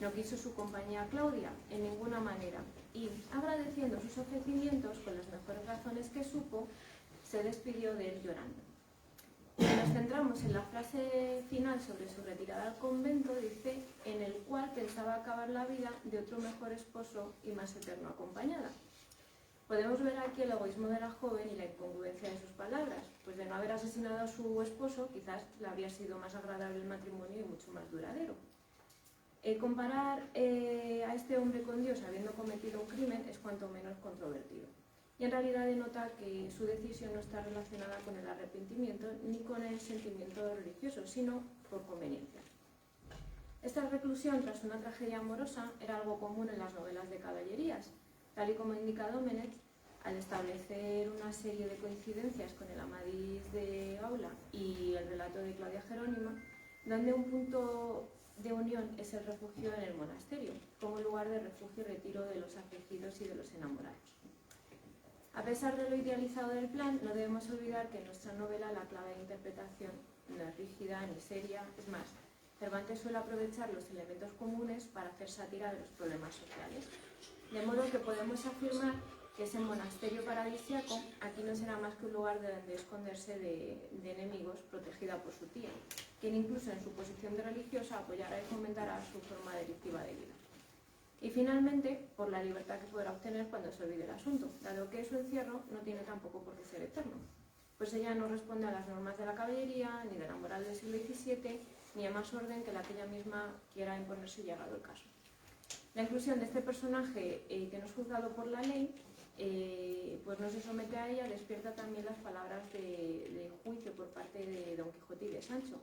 No quiso su compañía a Claudia en ninguna manera y, agradeciendo sus ofrecimientos con las mejores razones que supo, se despidió de él llorando. Si nos centramos en la frase final sobre su retirada al convento, dice, en el cual pensaba acabar la vida de otro mejor esposo y más eterno acompañada. Podemos ver aquí el egoísmo de la joven y la incongruencia de sus palabras, pues de no haber asesinado a su esposo quizás le habría sido más agradable el matrimonio y mucho más duradero. Comparar a este hombre con Dios habiendo cometido un crimen es cuanto menos controvertido. Y en realidad denota que su decisión no está relacionada con el arrepentimiento ni con el sentimiento religioso, sino por conveniencia. Esta reclusión tras una tragedia amorosa era algo común en las novelas de caballerías, tal y como indica Domenech, al establecer una serie de coincidencias con el Amadís de Aula y el relato de Claudia Jerónima, donde un punto de unión es el refugio en el monasterio, como lugar de refugio y retiro de los afligidos y de los enamorados. A pesar de lo idealizado del plan, no debemos olvidar que en nuestra novela la clave de interpretación no es rígida ni seria, es más, Cervantes suele aprovechar los elementos comunes para hacer sátira de los problemas sociales. De modo que podemos afirmar que ese monasterio paradisíaco aquí no será más que un lugar de donde esconderse de enemigos, protegida por su tía, quien incluso en su posición de religiosa apoyará y fomentará su forma delictiva de vida. Y finalmente, por la libertad que podrá obtener cuando se olvide el asunto, dado que su encierro no tiene tampoco por qué ser eterno, pues ella no responde a las normas de la caballería, ni de la moral del siglo XVII, ni a más orden que la que ella misma quiera imponerse llegado el caso. La inclusión de este personaje que no es juzgado por la ley, pues no se somete a ella, despierta también las palabras de juicio por parte de Don Quijote y de Sancho,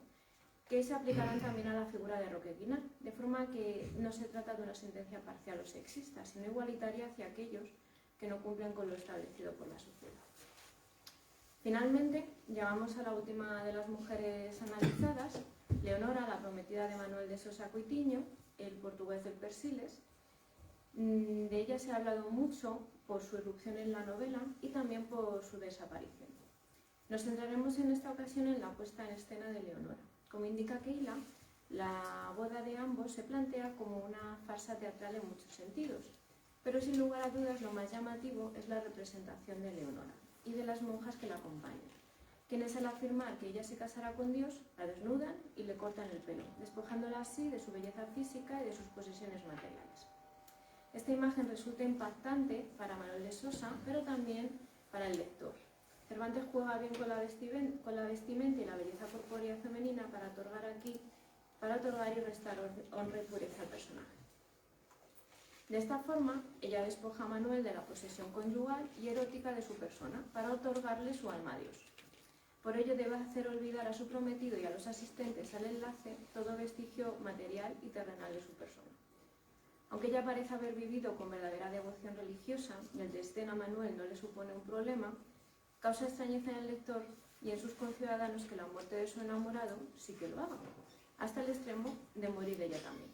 que se aplicarán también a la figura de Roque Guinart, de forma que no se trata de una sentencia parcial o sexista, sino igualitaria hacia aquellos que no cumplen con lo establecido por la sociedad. Finalmente, llegamos a la última de las mujeres analizadas, Leonora, la prometida de Manuel de Sosa Coitiño, el portugués del Persiles. De ella se ha hablado mucho por su irrupción en la novela y también por su desaparición. Nos centraremos en esta ocasión en la puesta en escena de Leonora. Como indica Keila, la boda de ambos se plantea como una farsa teatral en muchos sentidos, pero sin lugar a dudas lo más llamativo es la representación de Leonora y de las monjas que la acompañan, quienes al afirmar que ella se casará con Dios, la desnudan y le cortan el pelo, despojándola así de su belleza física y de sus posesiones materiales. Esta imagen resulta impactante para Manuel de Sosa, pero también para el lector. Cervantes juega bien con la vestimenta y la belleza corpórea femenina para otorgar y restar honra y pureza al personaje. De esta forma, ella despoja a Manuel de la posesión conyugal y erótica de su persona para otorgarle su alma a Dios. Por ello debe hacer olvidar a su prometido y a los asistentes al enlace todo vestigio material y terrenal de su persona. Aunque ella parece haber vivido con verdadera devoción religiosa y el desdén a Manuel no le supone un problema, causa extrañeza en el lector y en sus conciudadanos que la muerte de su enamorado sí que lo haga, hasta el extremo de morir ella también.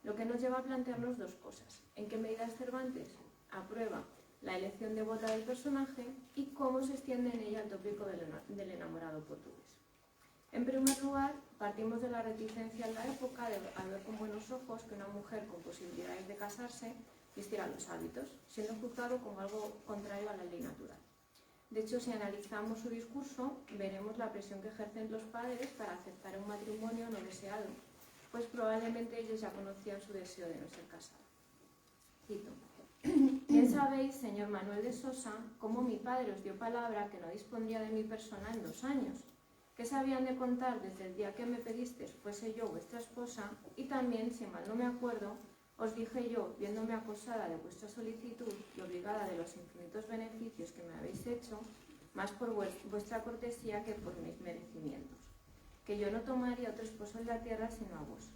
Lo que nos lleva a plantearnos dos cosas: en qué medida Cervantes aprueba la elección devota del personaje y cómo se extiende en ella el tópico del enamorado portugués. En primer lugar, partimos de la reticencia en la época de ver con buenos ojos que una mujer con posibilidades de casarse vistiera los hábitos, siendo juzgado como algo contrario a la ley natural. De hecho, si analizamos su discurso, veremos la presión que ejercen los padres para aceptar un matrimonio no deseado, pues probablemente ellos ya conocían su deseo de no ser casada. Cito: «Bien sabéis, señor Manuel de Sosa, cómo mi padre os dio palabra que no dispondría de mi persona en 2 años, que se habían de contar desde el día que me pedisteis fuese yo vuestra esposa, y también, si mal no me acuerdo, os dije yo, viéndome acosada de vuestra solicitud y obligada de los infinitos beneficios que me habéis hecho, más por vuestra cortesía que por mis merecimientos, que yo no tomaría otro esposo en la tierra sino a vos.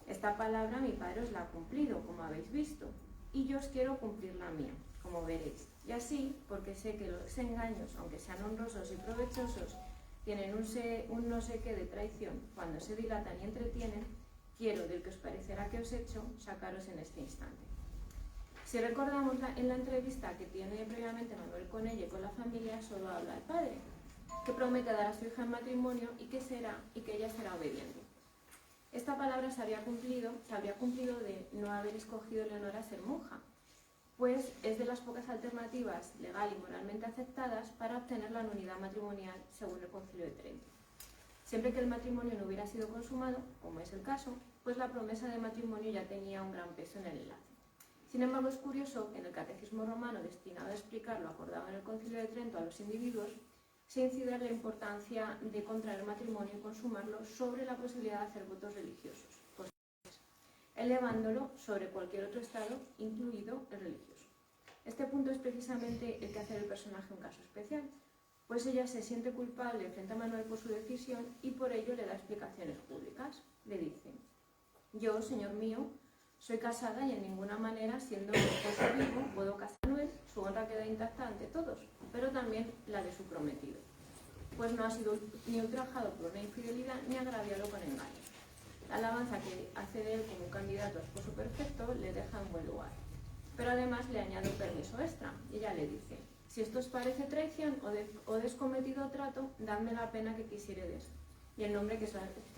Esta palabra mi padre os la ha cumplido, como habéis visto, y yo os quiero cumplir la mía, como veréis. Y así, porque sé que los engaños, aunque sean honrosos y provechosos, tienen un no sé qué de traición cuando se dilatan y entretienen, quiero, del que os parecerá que os he hecho, sacaros en este instante». Si recordamos en la entrevista que tiene previamente Manuel con ella y con la familia, solo habla el padre, que promete dar a su hija en matrimonio y que ella será obediente. Esta palabra se habría cumplido de no haber escogido Leonora ser monja, pues es de las pocas alternativas legal y moralmente aceptadas para obtener la nulidad matrimonial según el Concilio de Trento. Siempre que el matrimonio no hubiera sido consumado, como es el caso, pues la promesa de matrimonio ya tenía un gran peso en el enlace. Sin embargo, es curioso que en el Catecismo Romano, destinado a explicar lo acordado en el Concilio de Trento a los individuos, se incide en la importancia de contraer matrimonio y consumarlo sobre la posibilidad de hacer votos religiosos, elevándolo sobre cualquier otro estado, incluido el religioso. Este punto es precisamente el que hace del personaje un caso especial, pues ella se siente culpable frente a Manuel por su decisión y por ello le da explicaciones públicas. Le dice: yo, señor mío, soy casada y en ninguna manera, siendo mi esposo vivo, puedo casar a Manuel, su honra queda intacta ante todos, pero también la de su prometido, pues no ha sido ni ultrajado por una infidelidad ni agraviado con engaños. La alabanza que hace de él como un candidato a esposo perfecto le deja en buen lugar. Pero además le añade un permiso extra, y ella le dice: si esto os parece traición o descometido trato, dadme la pena que quisieredes, y el nombre que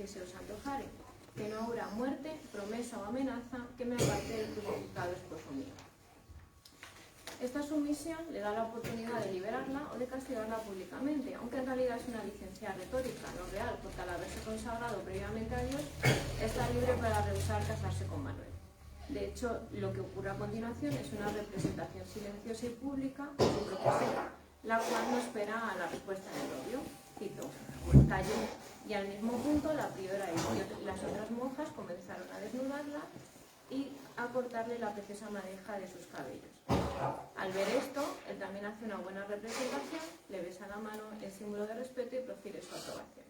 se os antojare, que no habrá muerte, promesa o amenaza que me aparte del crucificado esposo mío. Esta sumisión le da la oportunidad de liberarla o de castigarla públicamente, aunque en realidad es una licencia retórica, no real, porque al haberse consagrado previamente a Dios, está libre para rehusar casarse con Manuel. De hecho, lo que ocurre a continuación es una representación silenciosa y pública de su profesión, la cual no espera a la respuesta del novio. Cito: cayó, y al mismo punto la priora y las otras monjas comenzaron a desnudarla y a cortarle la preciosa madeja de sus cabellos. Al ver esto, él también hace una buena representación, le besa la mano en símbolo de respeto y profiere su aprobación.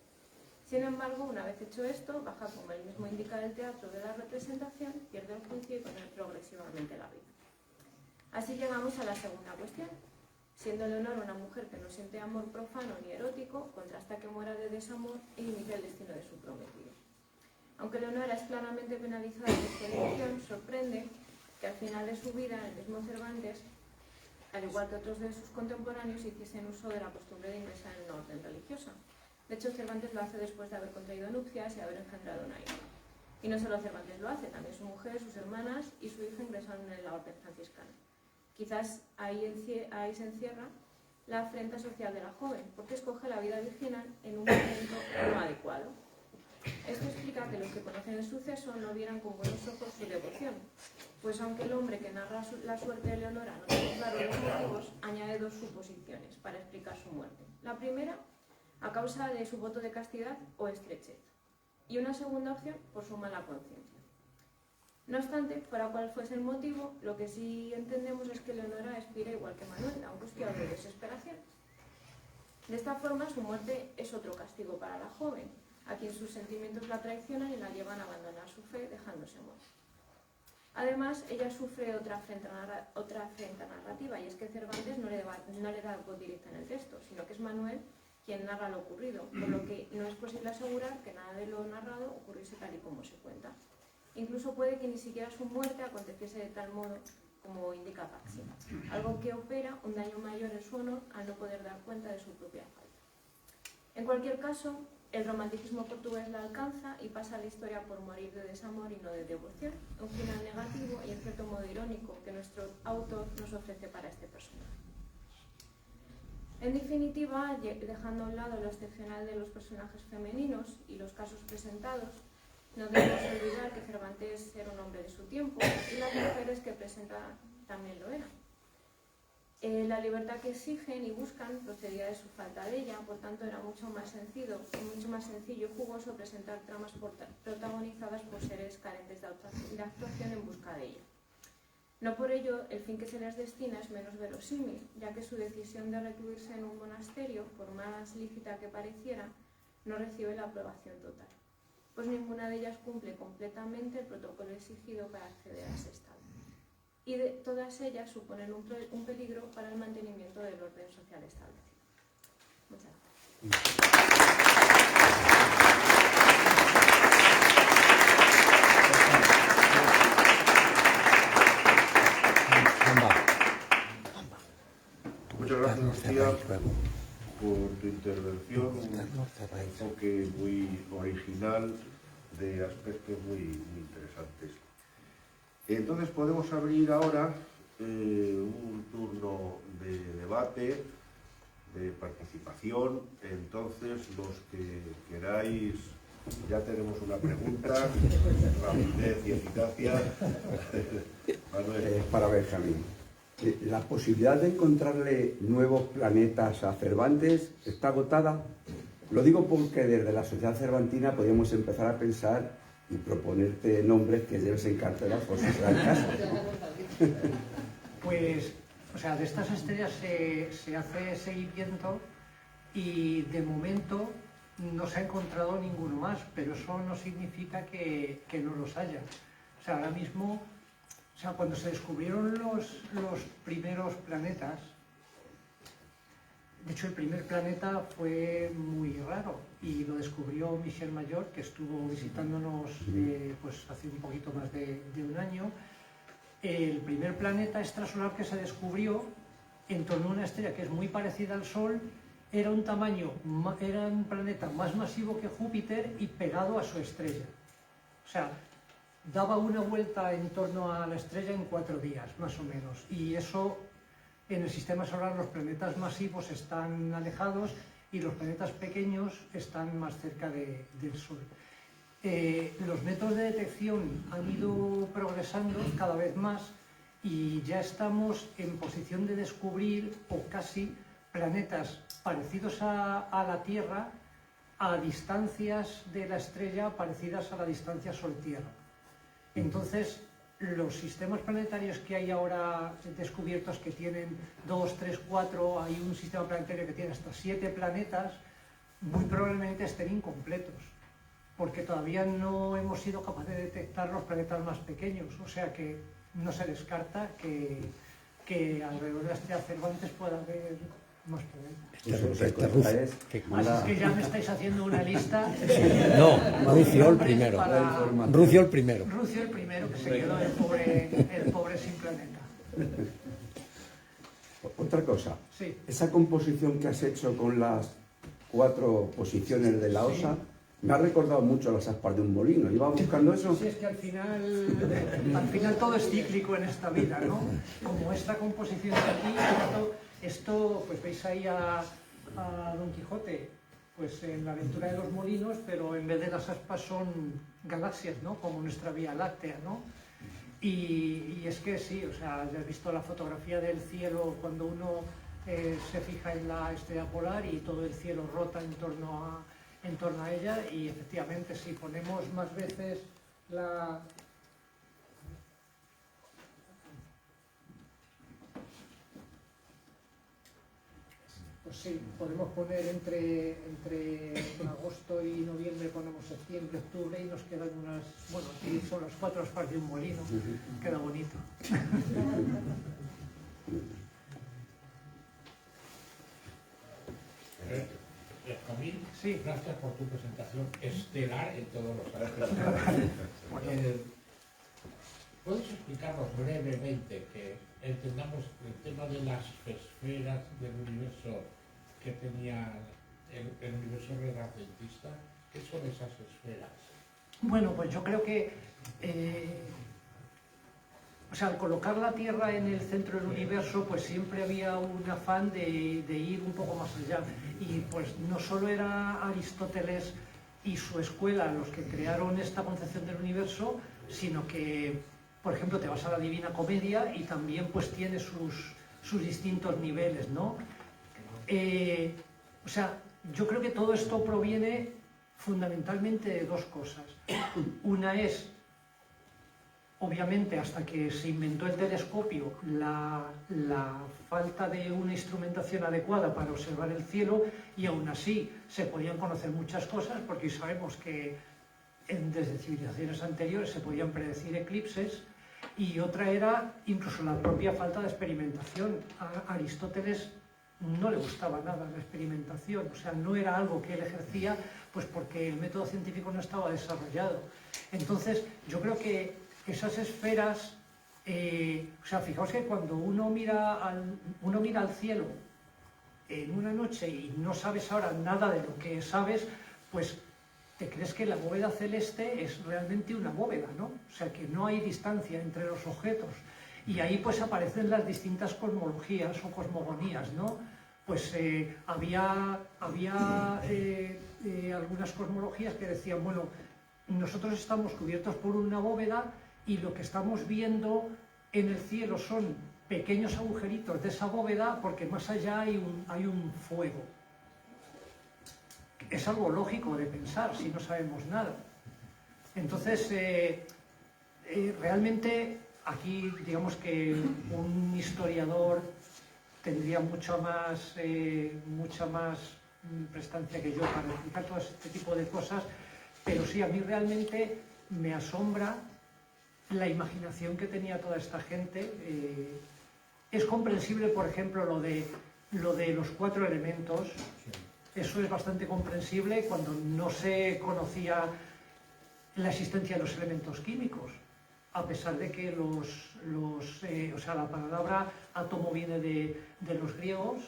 Sin embargo, una vez hecho esto, baja, como él mismo indica del teatro de la representación, pierde el juicio y con él progresivamente la vida. Así llegamos a la segunda cuestión. Siendo Leonor una mujer que no siente amor profano ni erótico, contrasta que muera de desamor e imita el destino de su prometido. Aunque Leonora es claramente penalizada por su elección, sorprende que al final de su vida, el mismo Cervantes, al igual que otros de sus contemporáneos, hiciesen uso de la costumbre de ingresar en una orden religiosa. De hecho, Cervantes lo hace después de haber contraído nupcias y haber engendrado una hija. Y no solo Cervantes lo hace, también su mujer, sus hermanas y su hija ingresaron en la orden franciscana. Quizás ahí se encierra la afrenta social de la joven, porque escoge la vida virginal en un momento no adecuado. Esto explica que los que conocen el suceso no vieran con buenos ojos su devoción, pues aunque el hombre que narra la suerte de Leonora no tiene claro los motivos, añade dos suposiciones para explicar su muerte. La primera, a causa de su voto de castidad o estrechez, y una segunda opción, por su mala conciencia. No obstante, fuera cual fuese el motivo, lo que sí entendemos es que Leonora expira igual que Manuel, angustiado de desesperación. De esta forma, su muerte es otro castigo para la joven, a quien sus sentimientos la traicionan y la llevan a abandonar su fe, dejándose morir. Además, ella sufre otra afrenta narrativa, y es que Cervantes no le da voz directa en el texto, sino que es Manuel quien narra lo ocurrido, por lo que no es posible asegurar que nada de lo narrado ocurriese tal y como se cuenta. Incluso puede que ni siquiera su muerte aconteciese de tal modo como indica Paxi, algo que opera un daño mayor en su honor al no poder dar cuenta de su propia falta. En cualquier caso, el romanticismo portugués la alcanza y pasa la historia por morir de desamor y no de devoción, un final negativo y en cierto modo irónico que nuestro autor nos ofrece para este personaje. En definitiva, dejando a un lado lo excepcional de los personajes femeninos y los casos presentados, no debemos olvidar que Cervantes era un hombre de su tiempo y las mujeres que presenta también lo eran. La libertad que exigen y buscan procedía de su falta de ella, por tanto era mucho más sencillo y jugoso presentar tramas protagonizadas por seres carentes de actuación en busca de ella. No por ello, el fin que se les destina es menos verosímil, ya que su decisión de recluirse en un monasterio, por más lícita que pareciera, no recibe la aprobación total, pues ninguna de ellas cumple completamente el protocolo exigido para acceder a ese estado. Y todas ellas suponen un peligro para el mantenimiento del orden social establecido. Muchas gracias. Muchas gracias, Lucía, por tu intervención, un enfoque muy original de aspectos muy interesantes. Entonces podemos abrir ahora un turno de debate, de participación. Entonces los que queráis Ya tenemos una pregunta, rapidez y eficacia. Manuel. Para Benjamín. ¿La posibilidad de encontrarle nuevos planetas a Cervantes está agotada? Lo digo porque desde la Sociedad Cervantina podríamos empezar a pensar y proponerte nombres que lleves en cartera por si será el caso. Pues, o sea, de estas estrellas se hace seguimiento y de momento no se ha encontrado ninguno más, pero eso no significa que no los haya. O sea, ahora mismo, o sea, cuando se descubrieron los primeros planetas, de hecho el primer planeta fue muy raro y lo descubrió Michel Mayor, que estuvo visitándonos pues hace un poquito más de un año. El primer planeta extrasolar que se descubrió en torno a una estrella que es muy parecida al Sol, era un planeta más masivo que Júpiter y pegado a su estrella. O sea, daba una vuelta en torno a la estrella en 4 días, más o menos. Y eso, en el sistema solar, los planetas masivos están alejados y los planetas pequeños están más cerca del Sol. Los métodos de detección han ido progresando cada vez más y ya estamos en posición de descubrir, o casi, planetas parecidos a la Tierra a distancias de la estrella parecidas a la distancia Sol-Tierra. Entonces, los sistemas planetarios que hay ahora descubiertos, que tienen 2, 3, 4, hay un sistema planetario que tiene hasta 7 planetas, muy probablemente estén incompletos, porque todavía no hemos sido capaces de detectar los planetas más pequeños, o sea que no se descarta que alrededor de la estrella Cervantes pueda haber más planetas. Así es que ya me estáis haciendo una lista. No, Rucio el primero. Rucio el primero. Rucio el primero, que se quedó el pobre sin planeta. Otra cosa, Sí. esa composición que has hecho con las 4 posiciones de la osa, me ha recordado mucho las aspas de un molino. ¿Iba buscando eso? Sí, es que al final todo es cíclico en esta vida, ¿no? Como esta composición de aquí, esto pues veis ahí a Don Quijote, pues en la aventura de los molinos, pero en vez de las aspas son galaxias, ¿no? Como nuestra Vía Láctea, ¿no? Y es que sí, o sea, ya has visto la fotografía del cielo cuando uno se fija en la estrella polar y todo el cielo rota en torno a ella, y efectivamente si ponemos más veces la... Pues sí, podemos poner entre agosto y noviembre, ponemos septiembre, octubre y nos quedan unas... Bueno, aquí son las 4 aspas de un molino, queda bonito. Camil, Sí. gracias por tu presentación estelar en todos los aspectos. ¿Puedes explicarnos brevemente, que entendamos el tema de las esferas del universo que tenía el universo renacentista? ¿Qué son esas esferas? Bueno, pues yo creo que o sea, al colocar la Tierra en el centro del universo, pues siempre había un afán de ir un poco más allá. Y pues no solo era Aristóteles y su escuela los que crearon esta concepción del universo, sino que, por ejemplo, te vas a la Divina Comedia y también pues tiene sus distintos niveles, ¿no? O sea, yo creo que todo esto proviene fundamentalmente de 2 cosas. Una es, obviamente, hasta que se inventó el telescopio, la falta de una instrumentación adecuada para observar el cielo, y aún así se podían conocer muchas cosas, porque sabemos que desde civilizaciones anteriores se podían predecir eclipses. Y otra era incluso la propia falta de experimentación. A Aristóteles no le gustaba nada la experimentación, o sea, no era algo que él ejercía, pues porque el método científico no estaba desarrollado. Entonces, yo creo que esas esferas, o sea, fijaos que cuando uno mira al cielo en una noche y no sabes ahora nada de lo que sabes, pues te crees que la bóveda celeste es realmente una bóveda, ¿no? O sea, que no hay distancia entre los objetos. Y ahí pues aparecen las distintas cosmologías o cosmogonías, ¿no? Pues había algunas cosmologías que decían, bueno, nosotros estamos cubiertos por una bóveda y lo que estamos viendo en el cielo son pequeños agujeritos de esa bóveda porque más allá hay un fuego. Es algo lógico de pensar si no sabemos nada. Entonces, realmente aquí digamos que un historiador tendría mucha más prestancia que yo para explicar todo este tipo de cosas, pero sí, a mí realmente me asombra la imaginación que tenía toda esta gente. Es comprensible, por ejemplo, lo de los 4 elementos. Eso es bastante comprensible cuando no se conocía la existencia de los elementos químicos, a pesar de que o sea, la palabra átomo viene de los griegos,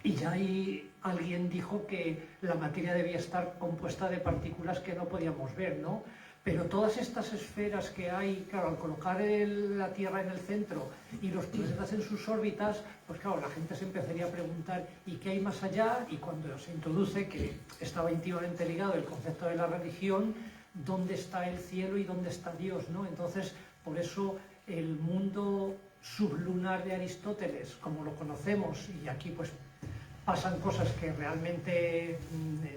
y ya ahí alguien dijo que la materia debía estar compuesta de partículas que no podíamos ver, ¿no? Pero todas estas esferas que hay, claro, al colocar la Tierra en el centro y los planetas en sus órbitas, pues claro, la gente se empezaría a preguntar ¿y qué hay más allá? Y cuando se introduce, que estaba íntimamente ligado el concepto de la religión, ¿dónde está el cielo y dónde está Dios, ¿no? Entonces, por eso el mundo sublunar de Aristóteles, como lo conocemos, y aquí pues pasan cosas que realmente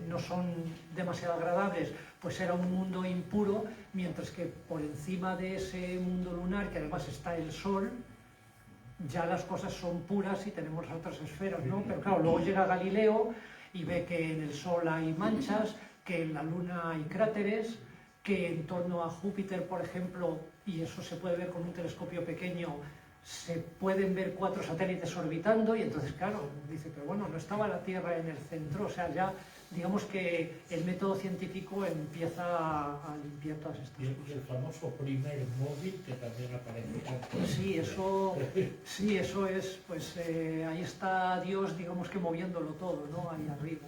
no son demasiado agradables, pues era un mundo impuro, mientras que por encima de ese mundo lunar, que además está el Sol, ya las cosas son puras y tenemos otras esferas, ¿no? Pero claro, luego llega Galileo y ve que en el Sol hay manchas, que en la Luna hay cráteres, que en torno a Júpiter, por ejemplo, y eso se puede ver con un telescopio pequeño, se pueden ver 4 satélites orbitando, y entonces, claro, dice, pero bueno, no estaba la Tierra en el centro, o sea, ya digamos que el método científico empieza a limpiar todas estas cosas. Y el famoso primer móvil que también aparece. Sí, eso es, pues ahí está Dios, digamos que moviéndolo todo, ¿no? Ahí arriba.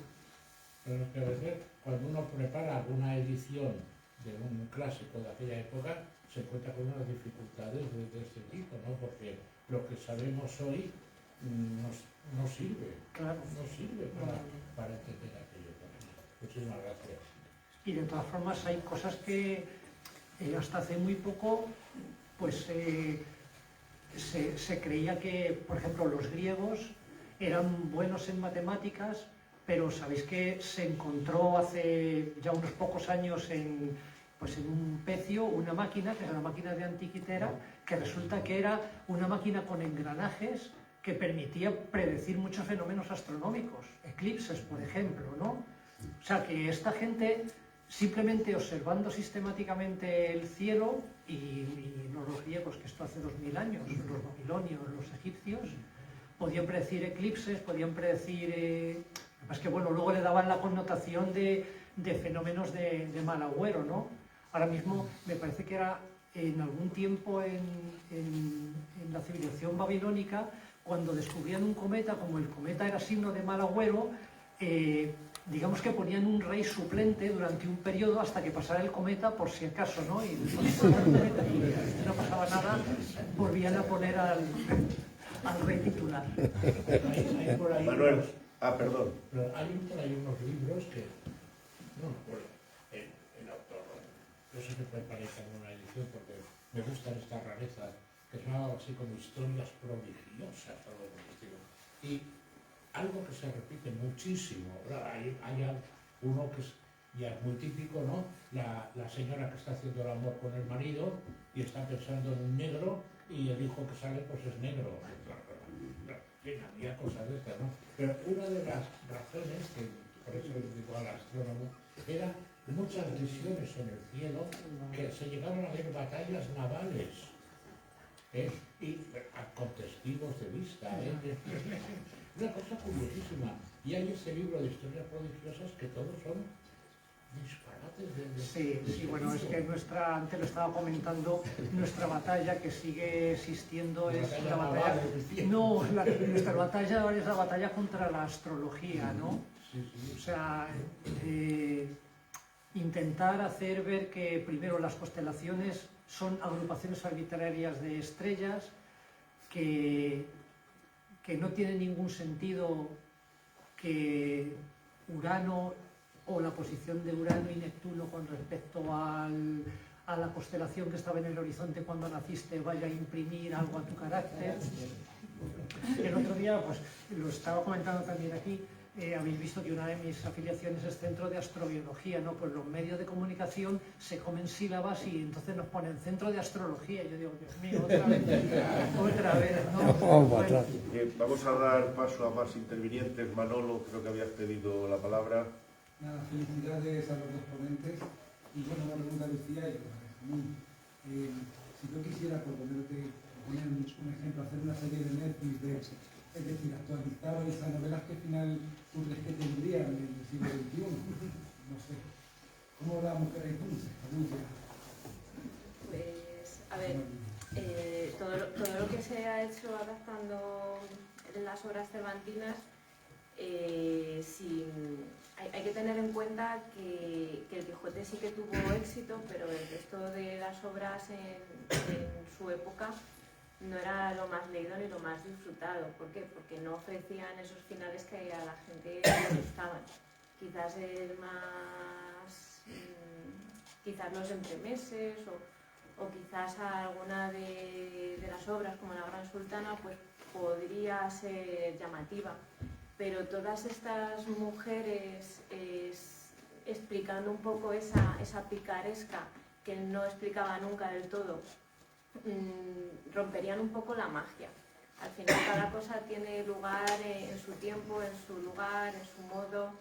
Pero es que a veces, cuando uno prepara alguna edición de un clásico de aquella época, se encuentra con unas dificultades de este tipo, ¿no? Porque lo que sabemos hoy no sirve, Claro. no sirve para entender aquello. Muchísimas gracias. Y de todas formas hay cosas que hasta hace muy poco pues se creía que, por ejemplo, los griegos eran buenos en matemáticas, pero sabéis que se encontró hace ya unos pocos años en un pecio una máquina, que es la máquina de Antiquitera, que resulta que era una máquina con engranajes que permitía predecir muchos fenómenos astronómicos, eclipses, por ejemplo, ¿no? O sea, que esta gente, simplemente observando sistemáticamente el cielo, y no los griegos, que esto hace 2000 años, los babilonios, los egipcios, podían predecir eclipses, podían predecir... Lo que pasa es que, bueno, luego le daban la connotación de fenómenos de mal agüero, ¿no? Ahora mismo me parece que era en algún tiempo en la civilización babilónica, cuando descubrían un cometa, como el cometa era signo de mal agüero, digamos que ponían un rey suplente durante un periodo hasta que pasara el cometa, por si acaso, ¿no? Y no pasaba nada, volvían a poner al rey titular. Hay por ahí Manuel, perdón. Hay por ahí unos libros que, no me acuerdo, el autor, yo sé que preparé una edición porque me gustan estas rarezas, que son algo así como historias prodigiosas, algo por el estilo. Y algo que se repite muchísimo, hay uno que es ya muy típico, ¿no? La señora que está haciendo el amor con el marido y está pensando en un negro y el hijo que sale pues es negro. Había cosas de estas, ¿no? Pero una de las razones, que por eso le digo al astrónomo, era muchas visiones en el cielo que se llegaron a ver batallas navales, y con testigos de vista. Una cosa curiosísima. Y hay ese libro de historias prodigiosas que todos son disparates de Sí, bueno, es que antes lo estaba comentando, nuestra batalla que sigue existiendo es la batalla... No, nuestra batalla ahora es la batalla contra la astrología, ¿no? O sea, intentar hacer ver que primero las constelaciones son agrupaciones arbitrarias de estrellas que no tienen ningún sentido, que Urano o la posición de Urano y Neptuno con respecto a la constelación que estaba en el horizonte cuando naciste vaya a imprimir algo a tu carácter. El otro día, pues lo estaba comentando también aquí, habéis visto que una de mis afiliaciones es Centro de Astrobiología, ¿no? Pues los medios de comunicación se comen sílabas y entonces nos ponen Centro de Astrología. Y yo digo, Dios mío, otra vez, ¿no? Bueno. Vamos a dar paso a más intervinientes. Manolo, creo que habías pedido la palabra. Nada, felicidades a los dos ponentes. Y bueno, una pregunta, Lucía, y si yo quisiera, por poner un ejemplo, hacer una serie de Netflix es decir, actualizar esas novelas, ¿qué final tú crees que tendrían en el siglo XXI? No sé. ¿Cómo la mujer entonces? Pues, a ver, todo lo que se ha hecho adaptando las obras cervantinas, hay que tener en cuenta que el Quijote sí que tuvo éxito, pero el resto de las obras en su época no era lo más leído ni lo más disfrutado. ¿Por qué? Porque no ofrecían esos finales que a la gente le gustaban. Quizás quizás los entremeses o quizás alguna de las obras como La Gran Sultana pues podría ser llamativa. Pero todas estas mujeres explicando un poco esa picaresca que no explicaba nunca del todo, romperían un poco la magia. Al final cada cosa tiene lugar en su tiempo, en su lugar, en su modo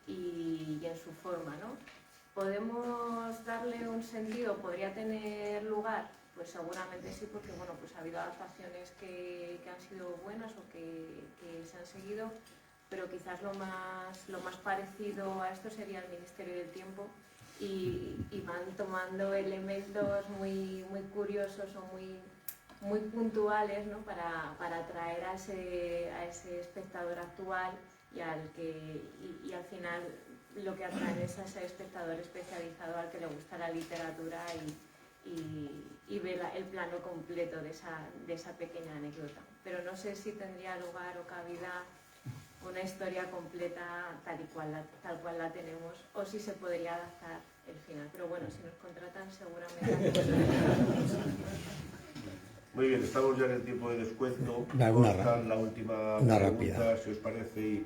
y en su forma, ¿no? ¿Podemos darle un sentido? ¿Podría tener lugar? Pues seguramente sí, porque bueno, pues ha habido adaptaciones que han sido buenas o que se han seguido, pero quizás lo más parecido a esto sería el Ministerio del Tiempo. Y van tomando elementos muy curiosos o muy puntuales, ¿no? para atraer a ese espectador actual y al final lo que atraen es a ese espectador especializado al que le gusta la literatura y ve el plano completo de esa pequeña anécdota. Pero no sé si tendría lugar o cabida una historia completa tal cual la tenemos, o si se podría adaptar el final. Pero bueno, si nos contratan seguramente... Muy bien, estamos ya en el tiempo de descuento. La última una pregunta, rápida. si os parece.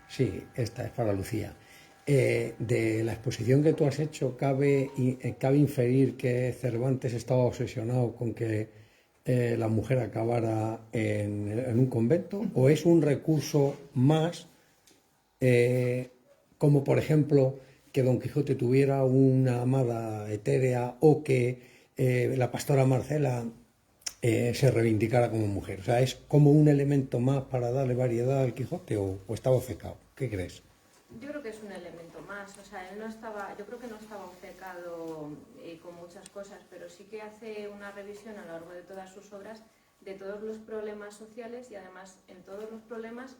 Sí, esta es para Lucía. De la exposición que tú has hecho, ¿cabe inferir que Cervantes estaba obsesionado con que la mujer acabara en un convento? ¿O es un recurso más, como por ejemplo que Don Quijote tuviera una amada etérea o que la pastora Marcela se reivindicara como mujer? O sea, ¿es como un elemento más para darle variedad al Quijote o estaba obcecado? ¿Qué crees? Yo creo que es un elemento más, o sea, yo creo que no estaba obcecado con muchas cosas, pero sí que hace una revisión a lo largo de todas sus obras de todos los problemas sociales y además en todos los problemas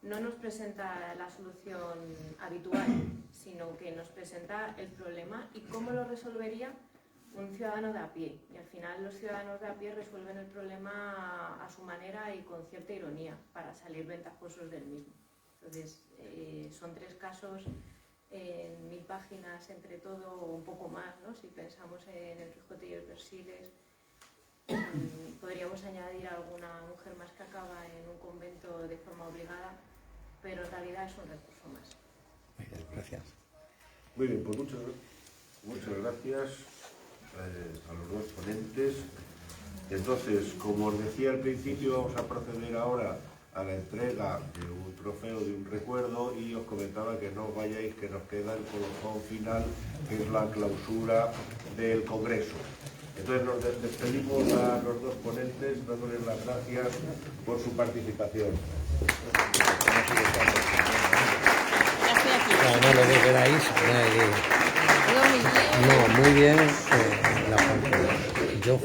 no nos presenta la solución habitual, sino que nos presenta el problema y cómo lo resolvería un ciudadano de a pie. Y al final los ciudadanos de a pie resuelven el problema a su manera y con cierta ironía para salir ventajosos del mismo. Entonces, son 3 casos en 1000 páginas entre todo, o un poco más, ¿no? Si pensamos en el Quijote y el Persiles, podríamos añadir a alguna mujer más que acaba en un convento de forma obligada, pero en realidad es un recurso más. Muy bien, gracias. Muy bien, pues muchas gracias a los dos ponentes. Entonces, como os decía al principio, vamos a proceder ahora a la entrega de un trofeo, de un recuerdo, y os comentaba que no os vayáis, que nos queda el colofón final, que es la clausura del Congreso. Entonces nos despedimos a los dos ponentes, dándoles las gracias por su participación. No lo que queráis. No, muy bien. Yo